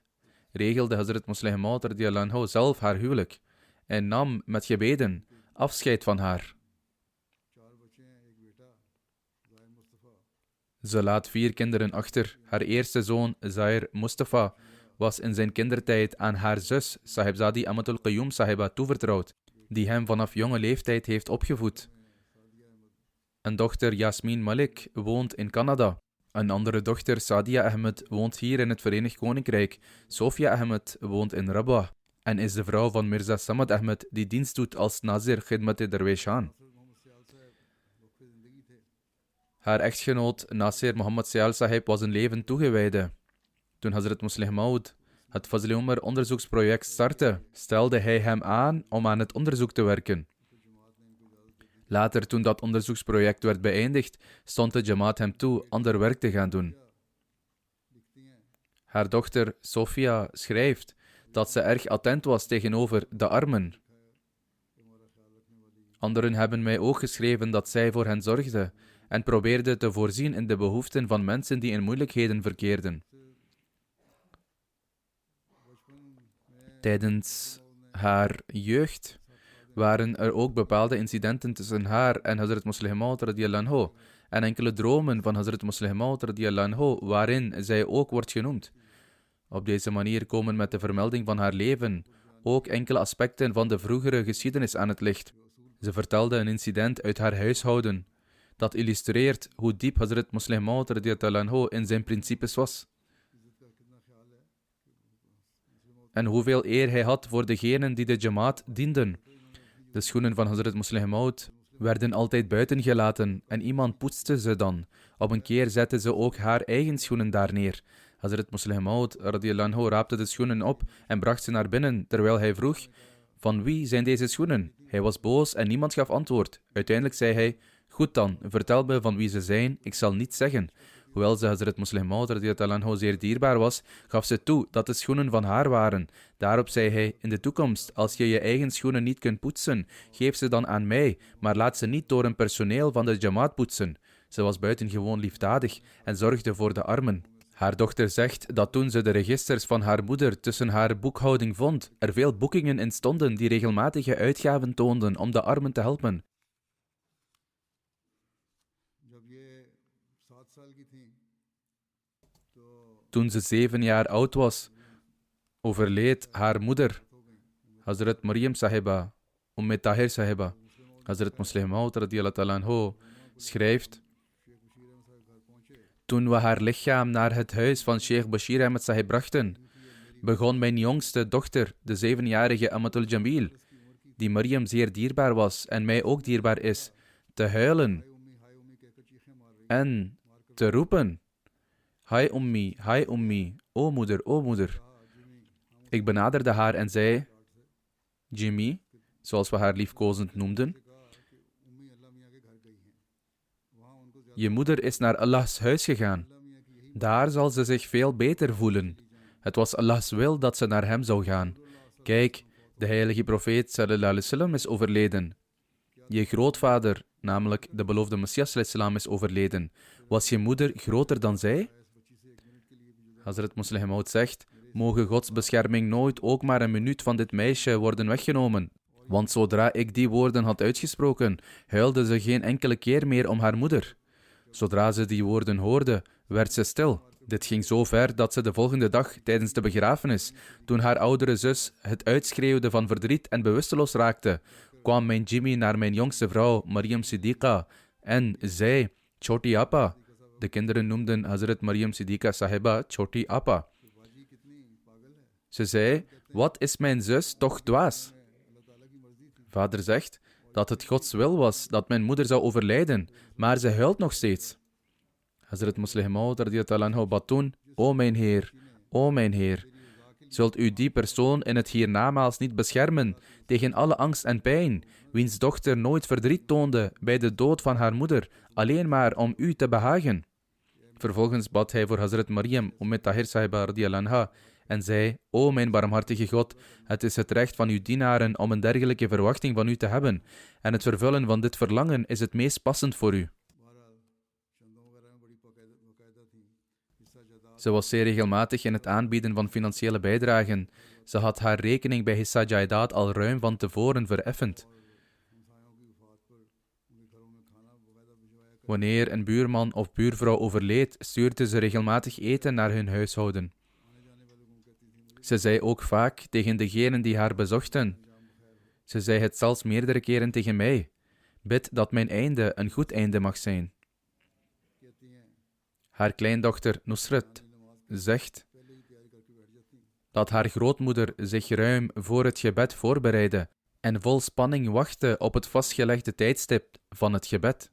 regelde Hazrat Musleh Maud radiyallahu anhu zelf haar huwelijk en nam met gebeden afscheid van haar. Ze laat 4 kinderen achter. Haar eerste zoon, Zair Mustafa, was in zijn kindertijd aan haar zus, Sahibzadi Amatul Qayyum Sahiba, toevertrouwd, die hem vanaf jonge leeftijd heeft opgevoed. Een dochter, Yasmin Malik, woont in Canada. Een andere dochter, Sadia Ahmed, woont hier in het Verenigd Koninkrijk. Sofia Ahmed woont in Rabah. en is de vrouw van Mirza Samad Ahmed die dienst doet als Nazir Khidmat-e Darweshan. Haar echtgenoot Nasir Muhammad Syal Sahib was een leven toegewijde. Toen Hazrat Muslih Maud het Fazl-e Umar onderzoeksproject startte, stelde hij hem aan om aan het onderzoek te werken. Later, toen dat onderzoeksproject werd beëindigd, stond de Jamaat hem toe ander werk te gaan doen. Haar dochter Sophia schrijft dat ze erg attent was tegenover de armen. Anderen hebben mij ook geschreven dat zij voor hen zorgde en probeerde te voorzien in de behoeften van mensen die in moeilijkheden verkeerden. Tijdens haar jeugd waren er ook bepaalde incidenten tussen haar en Hazrat Muslih Maud radiyallahu anhu en enkele dromen van Hazrat Muslih Maud radiyallahu anhu waarin zij ook wordt genoemd. Op deze manier komen met de vermelding van haar leven ook enkele aspecten van de vroegere geschiedenis aan het licht. Ze vertelde een incident uit haar huishouden dat illustreert hoe diep Hazrat Muslih Maud radiyallahu anhu in zijn principes was. En hoeveel eer hij had voor degenen die de Jamaat dienden. De schoenen van Hazrat Muslih Maud werden altijd buiten gelaten en iemand poetste ze dan. Op een keer zette ze ook haar eigen schoenen daar neer. Hazrat Muslih Maud radiyallahu anhu raapte de schoenen op en bracht ze naar binnen, terwijl hij vroeg: van wie zijn deze schoenen? Hij was boos en niemand gaf antwoord. Uiteindelijk zei hij: goed dan, vertel me van wie ze zijn, ik zal niets zeggen. Hoewel ze Hazrat Muslih Maud radiyallahu anhu zeer dierbaar was, gaf ze toe dat de schoenen van haar waren. Daarop zei hij: in de toekomst, als je je eigen schoenen niet kunt poetsen, geef ze dan aan mij, maar laat ze niet door een personeel van de Jamaat poetsen. Ze was buitengewoon liefdadig en zorgde voor de armen. Haar dochter zegt dat toen ze de registers van haar moeder tussen haar boekhouding vond, er veel boekingen in stonden die regelmatige uitgaven toonden om de armen te helpen. Toen ze 7 jaar oud was, overleed haar moeder, Hazrat Maryam Sahiba, Tahir Sahiba. Hazrat Muslih Maud radiyallahu anhu schrijft: toen we haar lichaam naar het huis van Sheikh Bashir Ahmed Sahib brachten, begon mijn jongste dochter, de 7-jarige Amatul Jamil, die Maryam zeer dierbaar was en mij ook dierbaar is, te huilen en te roepen: Hai ummi, o moeder, o moeder. Ik benaderde haar en zei: Jimmy, zoals we haar liefkozend noemden, je moeder is naar Allahs huis gegaan. Daar zal ze zich veel beter voelen. Het was Allahs wil dat ze naar hem zou gaan. Kijk, de heilige profeet sallallahu alaihi wasallam is overleden. Je grootvader, namelijk de beloofde Messias sallallahu alaihi wasallam, is overleden. Was je moeder groter dan zij? Hazrat Muslih Maud zegt: mogen Gods bescherming nooit ook maar een minuut van dit meisje worden weggenomen. Want zodra ik die woorden had uitgesproken, huilde ze geen enkele keer meer om haar moeder. Zodra ze die woorden hoorde, werd ze stil. Dit ging zo ver dat ze de volgende dag, tijdens de begrafenis, toen haar oudere zus het uitschreeuwde van verdriet en bewusteloos raakte, kwam mijn Jimmy naar mijn jongste vrouw, Maryam Siddiqa, en zei: Choti Appa. De kinderen noemden Hazrat Maryam Siddiqa Sahiba Choti Appa. Ze zei: wat is mijn zus toch dwaas? Vader zegt dat het Gods wil was dat mijn moeder zou overlijden, maar ze huilt nog steeds. Hazrat Muslih Maud radiyallahu anhu bad toen: o mijn Heer, zult u die persoon in het hiernamaals niet beschermen tegen alle angst en pijn, wiens dochter nooit verdriet toonde bij de dood van haar moeder, alleen maar om u te behagen. Vervolgens bad hij voor Hazrat Maryam Tahir Sahiba radiyallahu anha en zei: o mijn barmhartige God, het is het recht van uw dienaren om een dergelijke verwachting van u te hebben, en het vervullen van dit verlangen is het meest passend voor u. Ze was zeer regelmatig in het aanbieden van financiële bijdragen. Ze had haar rekening bij Hissa Jaidaad al ruim van tevoren vereffend. Wanneer een buurman of buurvrouw overleed, stuurde ze regelmatig eten naar hun huishouden. Ze zei ook vaak tegen degenen die haar bezochten. Ze zei het zelfs meerdere keren tegen mij: bid dat mijn einde een goed einde mag zijn. Haar kleindochter Nusrat zegt dat haar grootmoeder zich ruim voor het gebed voorbereidde en vol spanning wachtte op het vastgelegde tijdstip van het gebed.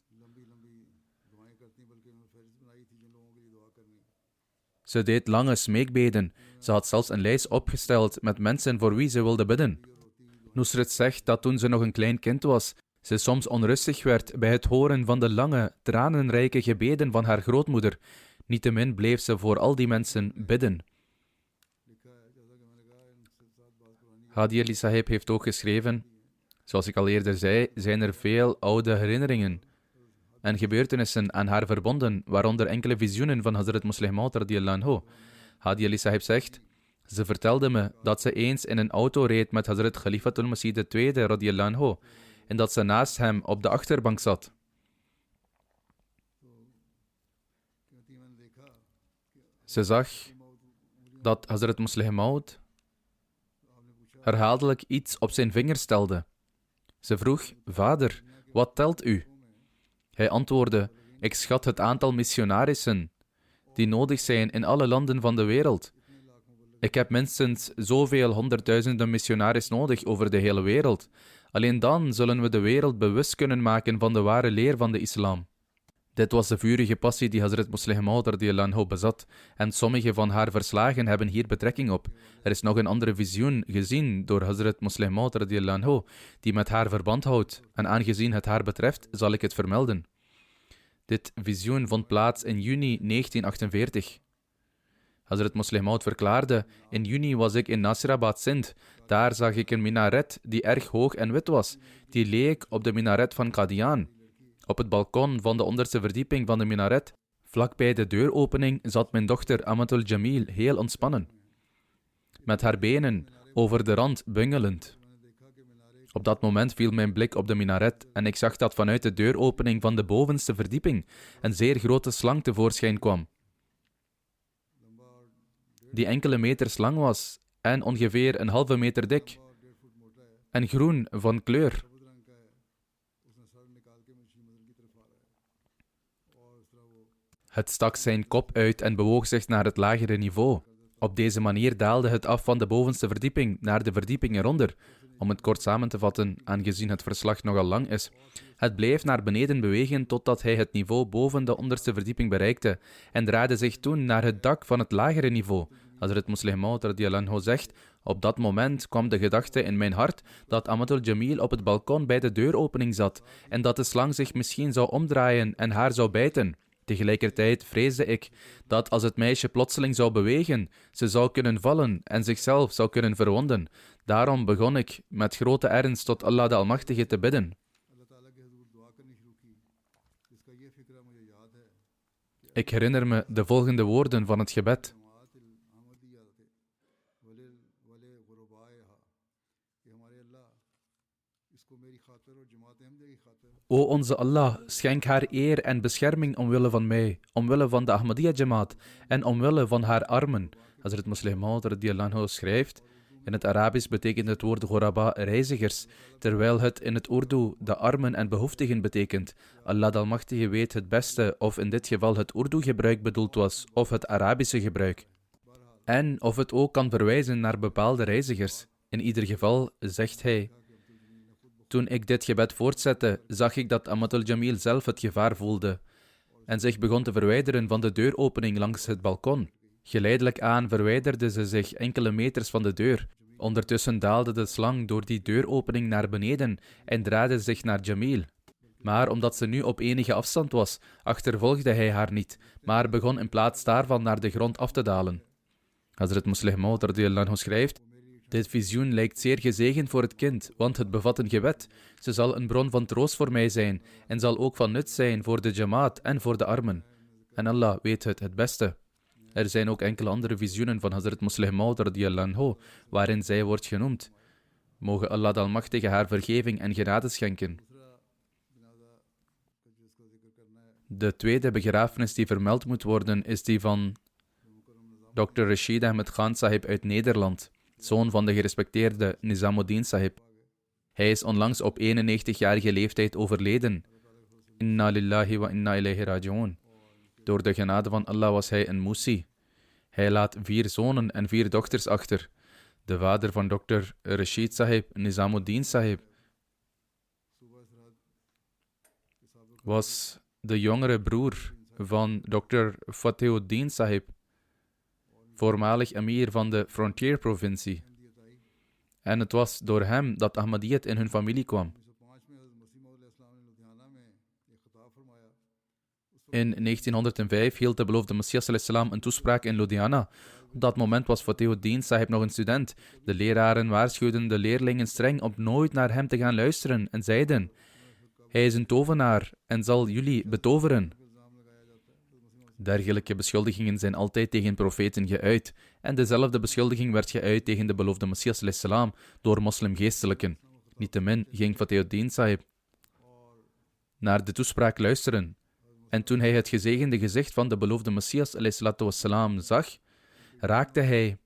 Ze deed lange smeekbeden. Ze had zelfs een lijst opgesteld met mensen voor wie ze wilde bidden. Nusret zegt dat toen ze nog een klein kind was, ze soms onrustig werd bij het horen van de lange, tranenrijke gebeden van haar grootmoeder. Niettemin bleef ze voor al die mensen bidden. Hadi Ali Sahib heeft ook geschreven, zoals ik al eerder zei, zijn er veel oude herinneringen en gebeurtenissen aan haar verbonden, waaronder enkele visioenen van Hazrat Musleh Maud radiyallahu anhu. Hadi Ali Sahib zegt, ze vertelde me dat ze eens in een auto reed met Hazrat Khalifatul Masih II radiyallahu anhu en dat ze naast hem op de achterbank zat. Ze zag dat Hazrat Musleh Maud herhaaldelijk iets op zijn vinger stelde. Ze vroeg, vader, wat telt u? Hij antwoordde, ik schat het aantal missionarissen die nodig zijn in alle landen van de wereld. Ik heb minstens zoveel honderdduizenden missionarissen nodig over de hele wereld. Alleen dan zullen we de wereld bewust kunnen maken van de ware leer van de islam. Dit was de vurige passie die Hazrat Musleh Maud radiyallahu anhu bezat, en sommige van haar verslagen hebben hier betrekking op. Er is nog een andere visioen gezien door Hazrat Musleh Maud radiyallahu anhu, die met haar verband houdt, en aangezien het haar betreft, zal ik het vermelden. Dit visioen vond plaats in juni 1948. Hazrat Musleh Maud verklaarde, in juni was ik in Nasirabad, Sindh. Daar zag ik een minaret die erg hoog en wit was, die leek op de minaret van Qadian. Op het balkon van de onderste verdieping van de minaret, vlakbij de deuropening, zat mijn dochter Amatul Jamil heel ontspannen, met haar benen over de rand bungelend. Op dat moment viel mijn blik op de minaret en ik zag dat vanuit de deuropening van de bovenste verdieping een zeer grote slang tevoorschijn kwam, die enkele meters lang was en ongeveer een halve meter dik en groen van kleur. Het stak zijn kop uit en bewoog zich naar het lagere niveau. Op deze manier daalde het af van de bovenste verdieping naar de verdieping eronder. Om het kort samen te vatten, aangezien het verslag nogal lang is. Het bleef naar beneden bewegen totdat hij het niveau boven de onderste verdieping bereikte en draaide zich toen naar het dak van het lagere niveau. Hazrat Musleh Maud radiyallahu anhu zegt, op dat moment kwam de gedachte in mijn hart dat Amatul Jamil op het balkon bij de deuropening zat en dat de slang zich misschien zou omdraaien en haar zou bijten. Tegelijkertijd vreesde ik dat als het meisje plotseling zou bewegen, ze zou kunnen vallen en zichzelf zou kunnen verwonden. Daarom begon ik met grote ernst tot Allah de Almachtige te bidden. Ik herinner me de volgende woorden van het gebed. O onze Allah, schenk haar eer en bescherming omwille van mij, omwille van de Ahmadiyya Jamaat en omwille van haar armen. Hazrat Musleh Maud radiyallahu anhu schrijft, in het Arabisch betekent het woord ghuraba reizigers, terwijl het in het Urdu de armen en behoeftigen betekent. Allah de Almachtige weet het beste of in dit geval het Urdu-gebruik bedoeld was of het Arabische gebruik. En of het ook kan verwijzen naar bepaalde reizigers. In ieder geval zegt hij, toen ik dit gebed voortzette, zag ik dat Amatul Jamil zelf het gevaar voelde en zich begon te verwijderen van de deuropening langs het balkon. Geleidelijk aan verwijderde ze zich enkele meters van de deur. Ondertussen daalde de slang door die deuropening naar beneden en draaide zich naar Jamil. Maar omdat ze nu op enige afstand was, achtervolgde hij haar niet, maar begon in plaats daarvan naar de grond af te dalen. Hazrat Musleh Maud radiyallahu anhu schrijft, dit visioen lijkt zeer gezegend voor het kind, want het bevat een gebed. Ze zal een bron van troost voor mij zijn en zal ook van nut zijn voor de Jamaat en voor de armen. En Allah weet het beste. Er zijn ook enkele andere visioenen van Hazrat Musleh Maud radiyallahu anhu, waarin zij wordt genoemd. Mogen Allah de Almachtige haar vergeving en genade schenken. De tweede begrafenis die vermeld moet worden is die van Dr. Rashid Ahmed Khan Sahib uit Nederland, zoon van de gerespecteerde Nizamuddin Sahib. Hij is onlangs op 91-jarige leeftijd overleden. Inna lillahi wa inna ilayhi raji'un. Door de genade van Allah was hij een Musi. Hij laat 4 zonen en 4 dochters achter. De vader van Dr. Rashid Sahib, Nizamuddin Sahib, was de jongere broer van Dr. Fateuddin Sahib, voormalig emir van de Frontier-provincie. En het was door hem dat Ahmadiyyat in hun familie kwam. In 1905 hield de beloofde Messias een toespraak in Ludhiana. Op dat moment was Fateuddin Sahib nog een student. De leraren waarschuwden de leerlingen streng om nooit naar hem te gaan luisteren en zeiden: hij is een tovenaar en zal jullie betoveren. Dergelijke beschuldigingen zijn altijd tegen profeten geuit. En dezelfde beschuldiging werd geuit tegen de beloofde Messias door moslimgeestelijken. Niettemin ging Fateuddin Sahib naar de toespraak luisteren. En toen hij het gezegende gezicht van de beloofde Messias zag, raakte hij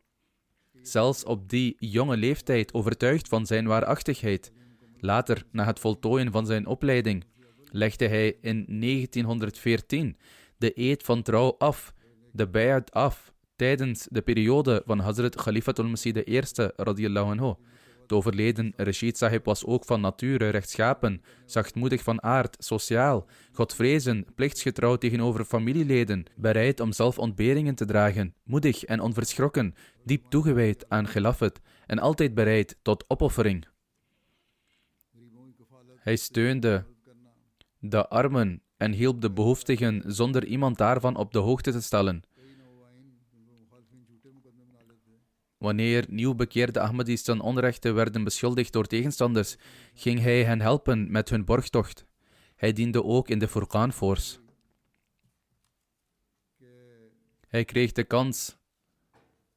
zelfs op die jonge leeftijd overtuigd van zijn waarachtigheid. Later, na het voltooien van zijn opleiding, legde hij in 1914 de eed van trouw af, de bay'at af, tijdens de periode van Hazrat Khalifatul Masih I radiyallahu anhu. De overleden Rashid Sahib was ook van nature rechtschapen, zachtmoedig van aard, sociaal, godvrezen, plichtsgetrouw tegenover familieleden, bereid om zelf ontberingen te dragen, moedig en onverschrokken, diep toegewijd aan Khilafat en altijd bereid tot opoffering. Hij steunde de armen en hielp de behoeftigen zonder iemand daarvan op de hoogte te stellen. Wanneer nieuwbekeerde Ahmadis ten onrechte werden beschuldigd door tegenstanders, ging hij hen helpen met hun borgtocht. Hij diende ook in de Furqan Force. Hij kreeg de kans,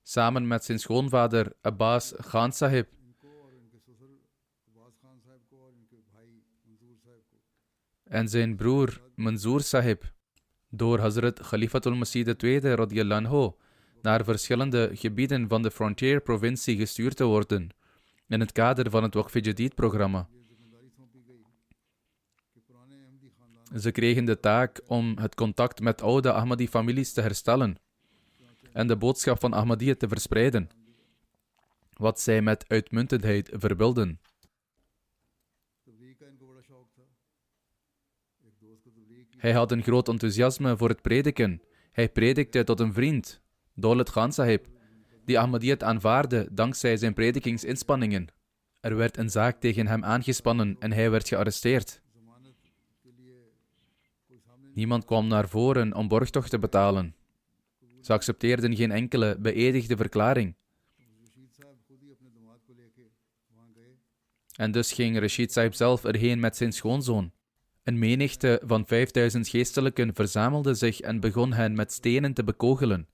samen met zijn schoonvader Abbas Khan Sahib, en zijn broer Manzoor Sahib, door Hazrat Khalifatul Masih II radiyallahu anhu naar verschillende gebieden van de Frontier-provincie gestuurd te worden, in het kader van het Waqf-e-Jadid-programma. Ze kregen de taak om het contact met oude Ahmadi-families te herstellen en de boodschap van Ahmadiyya te verspreiden, wat zij met uitmuntendheid verbeelden. Hij had een groot enthousiasme voor het prediken. Hij predikte tot een vriend, Daulat Khan Sahib, die Ahmadiyyat aanvaarde dankzij zijn predikingsinspanningen. Er werd een zaak tegen hem aangespannen en hij werd gearresteerd. Niemand kwam naar voren om borgtocht te betalen. Ze accepteerden geen enkele beëdigde verklaring. En dus ging Rashid Sahib zelf erheen met zijn schoonzoon. Een menigte van 5000 geestelijken verzamelde zich en begon hen met stenen te bekogelen.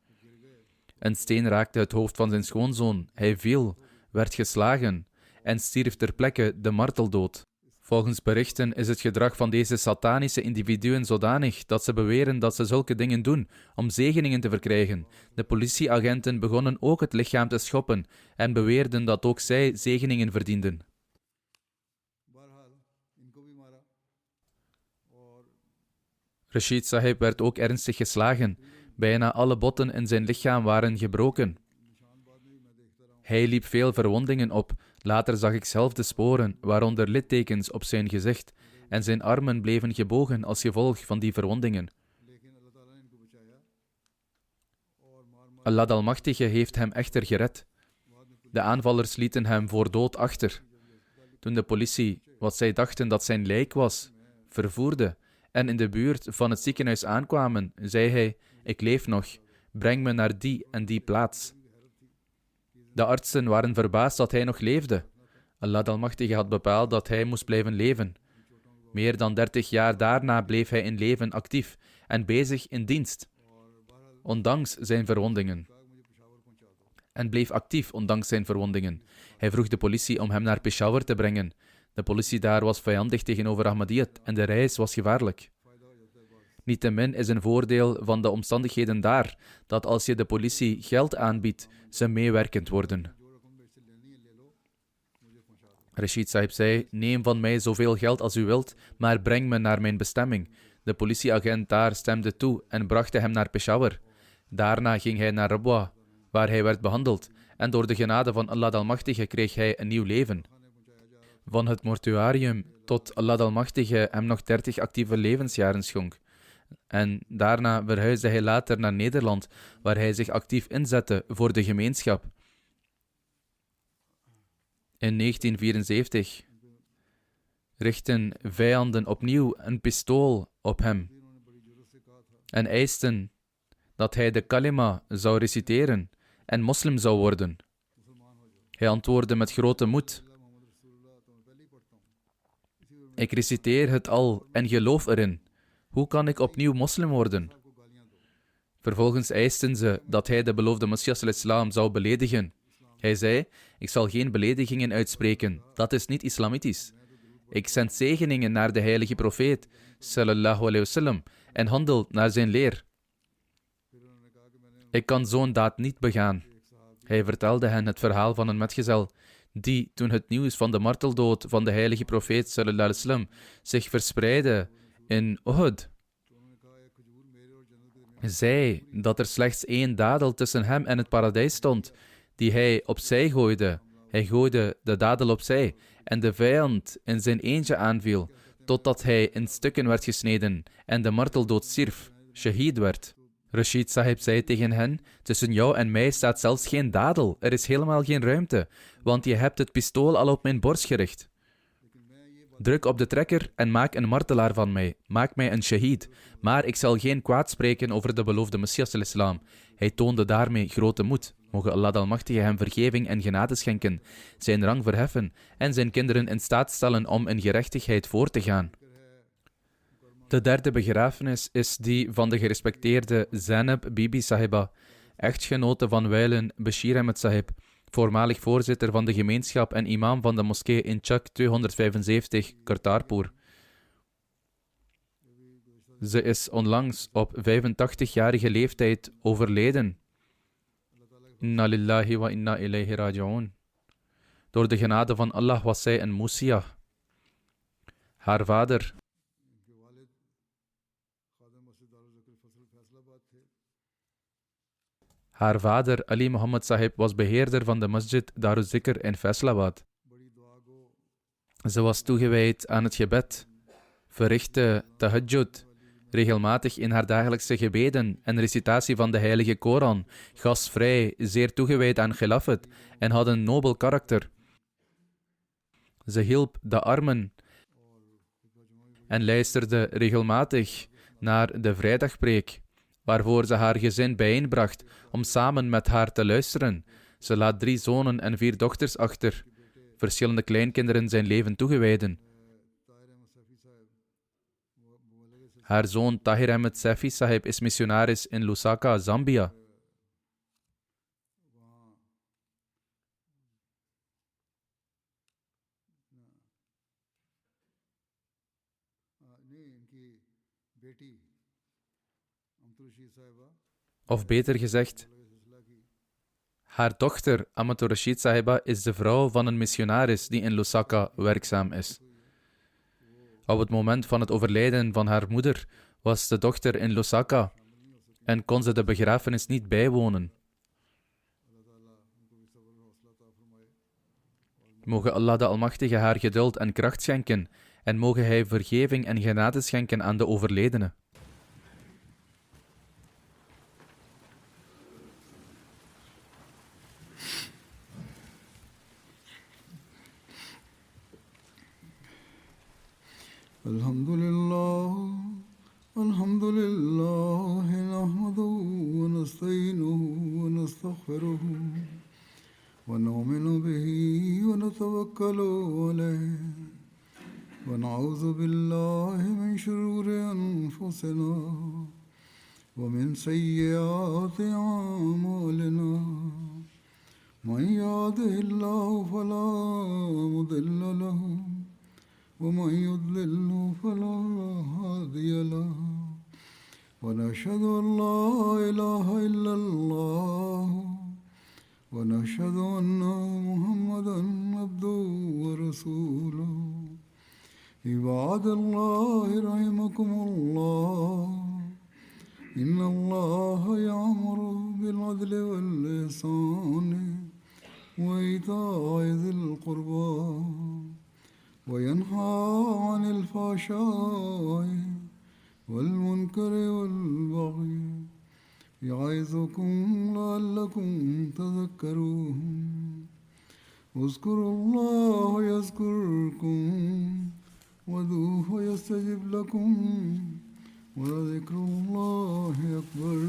Een steen raakte het hoofd van zijn schoonzoon. Hij viel, werd geslagen en stierf ter plekke de marteldood. Volgens berichten is het gedrag van deze satanische individuen zodanig dat ze beweren dat ze zulke dingen doen om zegeningen te verkrijgen. De politieagenten begonnen ook het lichaam te schoppen en beweerden dat ook zij zegeningen verdienden. Rashid Sahib werd ook ernstig geslagen. Bijna alle botten in zijn lichaam waren gebroken. Hij liep veel verwondingen op. Later zag ik zelf de sporen, waaronder littekens op zijn gezicht, en zijn armen bleven gebogen als gevolg van die verwondingen. Allah Almachtige heeft hem echter gered. De aanvallers lieten hem voor dood achter. Toen de politie, wat zij dachten dat zijn lijk was, vervoerde en in de buurt van het ziekenhuis aankwamen, zei hij: ik leef nog, breng me naar die en die plaats. De artsen waren verbaasd dat hij nog leefde. Allah Almachtige had bepaald dat hij moest blijven leven. Meer dan 30 jaar daarna bleef hij in leven actief en bezig in dienst, ondanks zijn verwondingen. En bleef actief ondanks zijn verwondingen. Hij vroeg de politie om hem naar Peshawar te brengen. De politie daar was vijandig tegenover Ahmadiyyat en de reis was gevaarlijk. Niettemin is een voordeel van de omstandigheden daar dat als je de politie geld aanbiedt, ze meewerkend worden. Rashid Sahib zei: neem van mij zoveel geld als u wilt, maar breng me naar mijn bestemming. De politieagent daar stemde toe en bracht hem naar Peshawar. Daarna ging hij naar Rabwa, waar hij werd behandeld, en door de genade van Allah de Almachtige kreeg hij een nieuw leven. Van het mortuarium tot Allah de Almachtige hem nog 30 actieve levensjaren schonk. En daarna verhuisde hij later naar Nederland, waar hij zich actief inzette voor de gemeenschap. In 1974 richtten vijanden opnieuw een pistool op hem en eisten dat hij de kalima zou reciteren en moslim zou worden. Hij antwoordde met grote moed: ik reciteer het al en geloof erin. Hoe kan ik opnieuw moslim worden? Vervolgens eisten ze dat hij de beloofde Messias al-Islam zou beledigen. Hij zei: ik zal geen beledigingen uitspreken, dat is niet islamitisch. Ik zend zegeningen naar de heilige profeet, sallallahu alayhi wasallam, en handel naar zijn leer. Ik kan zo'n daad niet begaan. Hij vertelde hen het verhaal van een metgezel, die, toen het nieuws van de marteldood van de heilige profeet, sallallahu alayhi wasallam, zich verspreidde in Uhud, zei dat er slechts 1 dadel tussen hem en het paradijs stond, die hij opzij gooide. Hij gooide de dadel opzij en de vijand in zijn eentje aanviel, totdat hij in stukken werd gesneden en de marteldood stierf, shahid werd. Rashid Sahib zei tegen hen: tussen jou en mij staat zelfs geen dadel, er is helemaal geen ruimte, want je hebt het pistool al op mijn borst gericht. Druk op de trekker en maak een martelaar van mij. Maak mij een shahid. Maar ik zal geen kwaad spreken over de beloofde Messias al-Islam. Hij toonde daarmee grote moed. Mogen Allah de Almachtige hem vergeving en genade schenken, zijn rang verheffen en zijn kinderen in staat stellen om in gerechtigheid voor te gaan. De derde begrafenis is die van de gerespecteerde Zainab Bibi Sahiba, echtgenote van wijlen Bashir Ahmed Sahib, voormalig voorzitter van de gemeenschap en imam van de moskee in Chak 275, Kartarpur. Ze is onlangs op 85-jarige leeftijd overleden. Inna lillahi wa inna ilayhi raji'un. Door de genade van Allah was zij een Musia. Haar vader, Ali Muhammad Sahib, was beheerder van de masjid Darul Zikr in Faisalabad. Ze was toegewijd aan het gebed, verrichtte tahajjud, regelmatig in haar dagelijkse gebeden en recitatie van de heilige Koran, gastvrij, zeer toegewijd aan khilafat en had een nobel karakter. Ze hielp de armen en luisterde regelmatig naar de vrijdagpreek, waarvoor ze haar gezin bijeenbracht om samen met haar te luisteren. Ze laat 3 zonen en 4 dochters achter. Verschillende kleinkinderen zijn leven toegewijden. Haar zoon Tahir Ahmed Safi Sahib is missionaris in Lusaka, Zambia. Of beter gezegd, haar dochter Amatul Rashid Sahiba is de vrouw van een missionaris die in Lusaka werkzaam is. Op het moment van het overlijden van haar moeder was de dochter in Lusaka en kon ze de begrafenis niet bijwonen. Mogen Allah de Almachtige haar geduld en kracht schenken en mogen Hij vergeving en genade schenken aan de overledene. Alhamdulillah, nahmaduhu wa nasta'inuhu wa nastaghfiruhu wa nu'minu bihi wa natawakkalu alayhi wa na'udhu billahi min shururi anfusina wa min sayyiati a'malina. Man yahdihillahu fala mudilla lahu ومن يضلل فلا هادي له ونشهد أن لا إله إلا الله ونشهد أن محمدا عبده ورسوله عباد الله رحمكم الله إن الله يأمر بالعدل والإحسان وإيتاء ذي القربى وينهى عن الفحشاء والمنكر والبغي يعظكم لعلكم تذكرون اذكروا الله يذكركم وادعوه يستجب لكم ولذكر الله أكبر